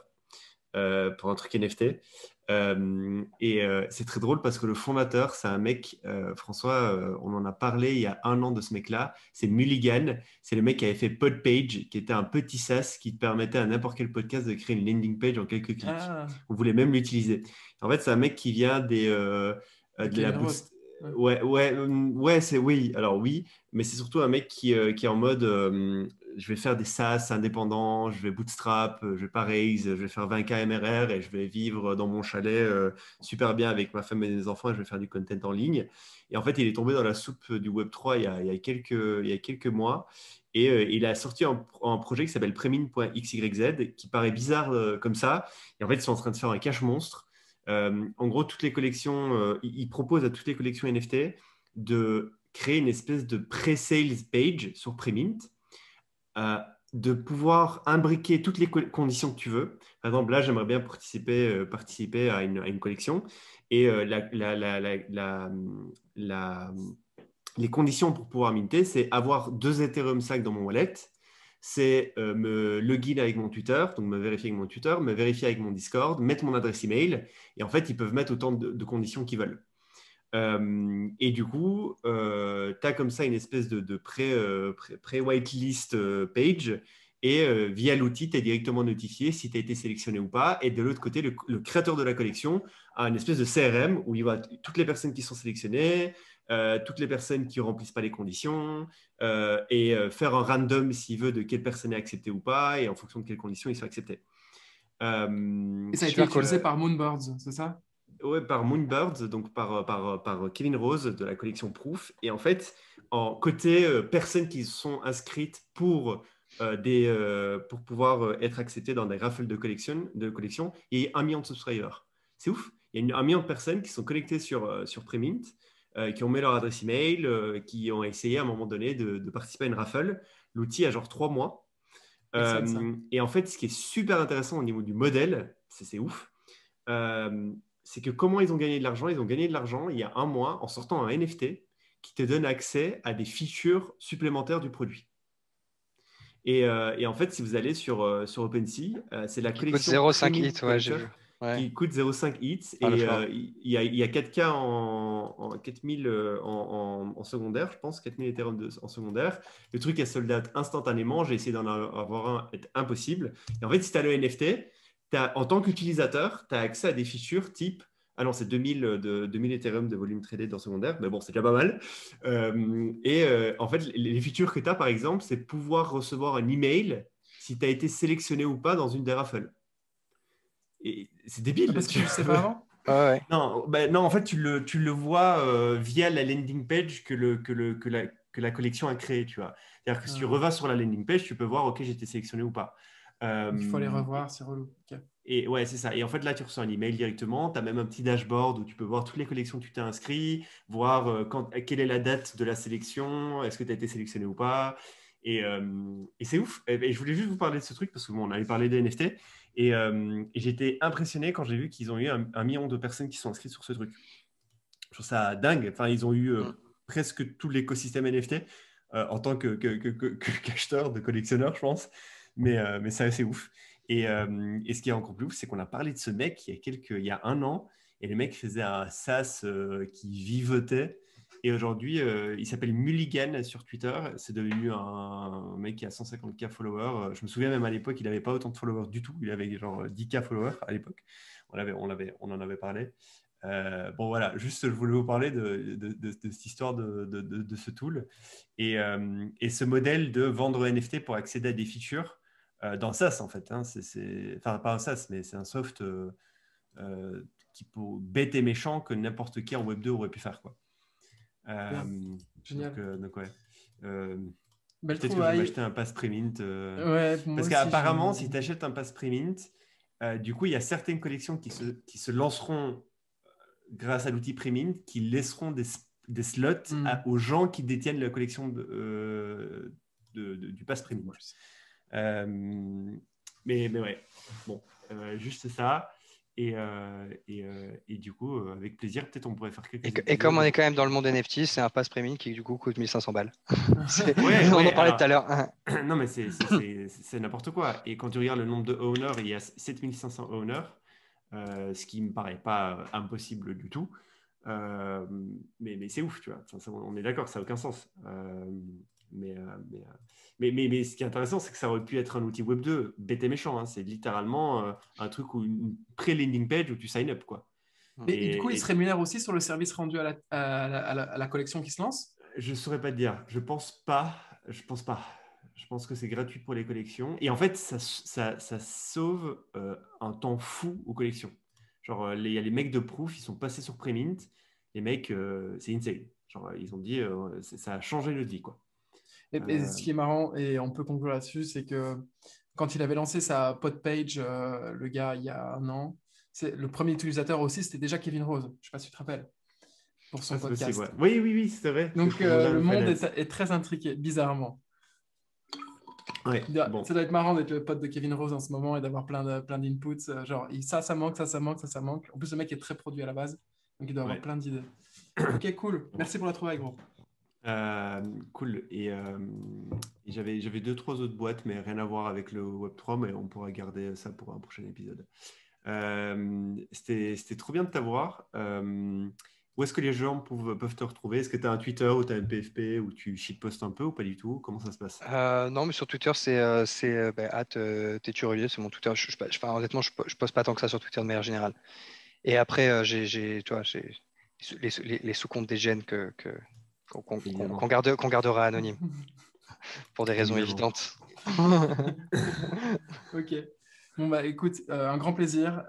pour un truc NFT. C'est très drôle parce que le fondateur, c'est un mec, François, on en a parlé il y a 1 an de ce mec-là, c'est Mulligan, c'est le mec qui avait fait Podpage, qui était un petit SaaS qui permettait à n'importe quel podcast de créer une landing page en quelques clics. Ah, On voulait même l'utiliser. En fait, c'est un mec qui vient de de la Kevin Rose. Ouais. Oui. Alors oui, mais c'est surtout un mec qui est en mode je vais faire des SaaS indépendants, je vais bootstrap, je vais pas raise, je vais faire 20K MRR et je vais vivre dans mon chalet super bien avec ma femme et mes enfants et je vais faire du content en ligne. Et en fait, il est tombé dans la soupe du Web3 il y a quelques mois et il a sorti un projet qui s'appelle Premin.xyz qui paraît bizarre comme ça. Et en fait, ils sont en train de faire un cache monstre. En gros, toutes les collections, ils proposent à toutes les collections NFT de créer une espèce de pre-sales page sur Premint, euh, de pouvoir imbriquer toutes les conditions que tu veux. Par exemple, là, j'aimerais bien participer à une collection et les conditions pour pouvoir minter, c'est avoir 2 Ethereum Stack dans mon wallet, c'est me login avec mon tuteur, donc me vérifier avec mon tuteur, me vérifier avec mon Discord, mettre mon adresse email, et en fait, ils peuvent mettre autant de conditions qu'ils veulent. Et du coup, tu as comme ça une espèce de pré-whitelist page, et via l'outil, tu es directement notifié si tu as été sélectionné ou pas. Et de l'autre côté, le créateur de la collection a une espèce de CRM où il voit toutes les personnes qui sont sélectionnées, toutes les personnes qui ne remplissent pas les conditions, et faire un random s'il veut de quelle personne est acceptée ou pas, et en fonction de quelles conditions ils sont acceptés. Et ça a été Super cool. utilisé par Moonbirds, c'est ça? Ouais, par Moonbirds, donc par Kevin Rose de la collection Proof. Et en fait, en côté personnes qui sont inscrites pour pouvoir être acceptées dans des raffles de collection, et 1 million de subscribers. C'est ouf. Il y a 1 million de personnes qui sont connectées sur Premint, qui ont mis leur adresse email, qui ont essayé à un moment donné de participer à une raffle. L'outil a genre 3 mois. Excellent, ça. Et en fait, ce qui est super intéressant au niveau du modèle, c'est ouf. Euh, c'est que comment ils ont gagné de l'argent? Ils ont gagné de l'argent il y a un mois en sortant un NFT qui te donne accès à des features supplémentaires du produit. Et en fait, si vous allez sur OpenSea, c'est la Qui coûte collection 0,5 Premium hits, ouais, j'ai Collector vu. Ouais, qui coûte 0,5 hits par le et floor. il y a 4K en 4000 en secondaire, je pense, 4000 Ethereum en secondaire. Le truc est sold out instantanément. J'ai essayé d'en avoir un, c'est impossible. Et en fait, si tu as le NFT, en tant qu'utilisateur, tu as accès à des features type. Ah non, c'est 2000 Ethereum de volume tradé dans secondaire, mais bon, c'est déjà pas mal. En fait, les features que tu as, par exemple, c'est pouvoir recevoir un email si tu as été sélectionné ou pas dans une des raffles. Et c'est Ah, débile. parce que tu ne le sais pas avant? Ouais, ouais. Non, en fait, tu le vois via la landing page que la collection a créée, tu vois. C'est-à-dire que si tu Ah, revas sur la landing page, tu peux voir, OK, j'ai été sélectionné ou pas. il faut aller Euh, revoir, c'est relou. Ok. et ouais, c'est ça. Et en fait, là, tu reçois un email directement. Tu as même un petit dashboard où tu peux voir toutes les collections que tu t'es inscrit, voir quelle est la date de la sélection, est-ce que tu as été sélectionné ou pas. Et c'est ouf. Et je voulais juste vous parler de ce truc parce que bon, on avait parlé des NFT. Et j'étais impressionné quand j'ai vu qu'ils ont eu 1 million de personnes qui sont inscrites sur ce truc. Je trouve ça dingue. Enfin, ils ont eu Mm. presque tout l'écosystème NFT en tant qu'acheteur, de collectionneur, je pense. Mais c'est assez ouf. Et ce qui est encore plus ouf, c'est qu'on a parlé de ce mec il y a un an, et le mec faisait un SaaS qui vivotait. Et aujourd'hui, il s'appelle Mulligan sur Twitter. C'est devenu un mec qui a 150K followers. Je me souviens même à l'époque, il n'avait pas autant de followers du tout. Il avait genre 10K followers à l'époque. On en avait parlé. Bon, voilà, juste je voulais vous parler de cette histoire de ce tool et ce modèle de vendre NFT pour accéder à des features dans SaaS en fait. Hein. Enfin, pas un SaaS, mais c'est un soft euh, qui peut bête et méchant que n'importe qui en Web2 aurait pu faire. Quoi. Bien. Donc, Génial. donc, ouais. Euh, Belle Peut-être que je vais trouvaille. m'acheter un pass Premint. Ouais, moi Parce aussi, qu'apparemment, si tu achètes un pass Premint, du coup, il y a certaines collections qui se lanceront grâce à l'outil Premint, qui laisseront des slots Hmm. aux gens qui détiennent la collection du pass Premint. Euh, mais ouais, bon, juste ça. Et du coup, avec plaisir, peut-être on pourrait faire quelques Et comme on est épisodes. quand même dans le monde NFT, c'est un pass premium qui du coup coûte 1500 balles. Ouais, On en ouais, parlait tout alors, à l'heure. non, mais c'est n'importe quoi. Et quand tu regardes le nombre de owners, il y a 7500 owners, ce qui me paraît pas impossible du tout. Euh, mais c'est ouf, tu vois. Enfin, on est d'accord, ça n'a aucun sens. Mais, euh, mais, euh, mais ce qui est intéressant, c'est que ça aurait pu être un outil Web2 bête et méchant. Hein. C'est littéralement un truc où une pré-landing page où tu sign up, quoi. Et du coup, il se rémunère aussi sur le service rendu à la collection qui se lance? Je ne saurais pas te dire. Je pense pas. Je pense pas. Je pense que c'est gratuit pour les collections. Et en fait, ça sauve un temps fou aux collections. Genre, il y a les mecs de Proof, ils sont passés sur Premint. Les mecs, c'est insane. Genre, ils ont dit, ça a changé notre vie, quoi. Et ce qui est marrant, et on peut conclure là-dessus, c'est que quand il avait lancé sa podpage, le gars, il y a un an, le premier utilisateur aussi, c'était déjà Kevin Rose. Je ne sais pas si tu te rappelles, pour son C'est podcast. possible, ouais. Oui, c'est vrai. Donc, le monde est très intriqué, bizarrement. Ouais, bon. Ça doit être marrant d'être le pote de Kevin Rose en ce moment et d'avoir plein d'inputs. Genre, ça manque, ça manque, ça manque. En plus, le mec est très produit à la base, donc il doit avoir plein d'idées. Ok, cool. Merci pour la trouvaille, gros. Cool. Et j'avais 2-3 autres boîtes, mais rien à voir avec le Web3, mais on pourra garder ça pour un prochain épisode. C'était trop bien de t'avoir. Où est-ce que les gens peuvent te retrouver? Est-ce que tu as un Twitter ou tu as un PFP où tu shitpostes un peu ou pas du tout? Comment ça se passe? Non, mais sur Twitter, c'est @teturieux, c'est mon Twitter. Enfin, honnêtement, je poste pas tant que ça sur Twitter de manière générale. Et après, j'ai les sous-comptes des gènes qu'on gardera anonymes pour des raisons Évidemment. évidentes. Ok. Bon, bah écoute, un grand plaisir.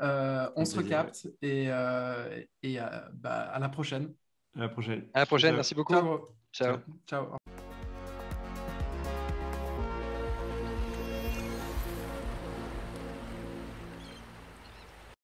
On se plaisir, recapte et à la prochaine. À la prochaine. À la prochaine, Ciao. merci beaucoup. Ciao, gros. Ciao. Ciao.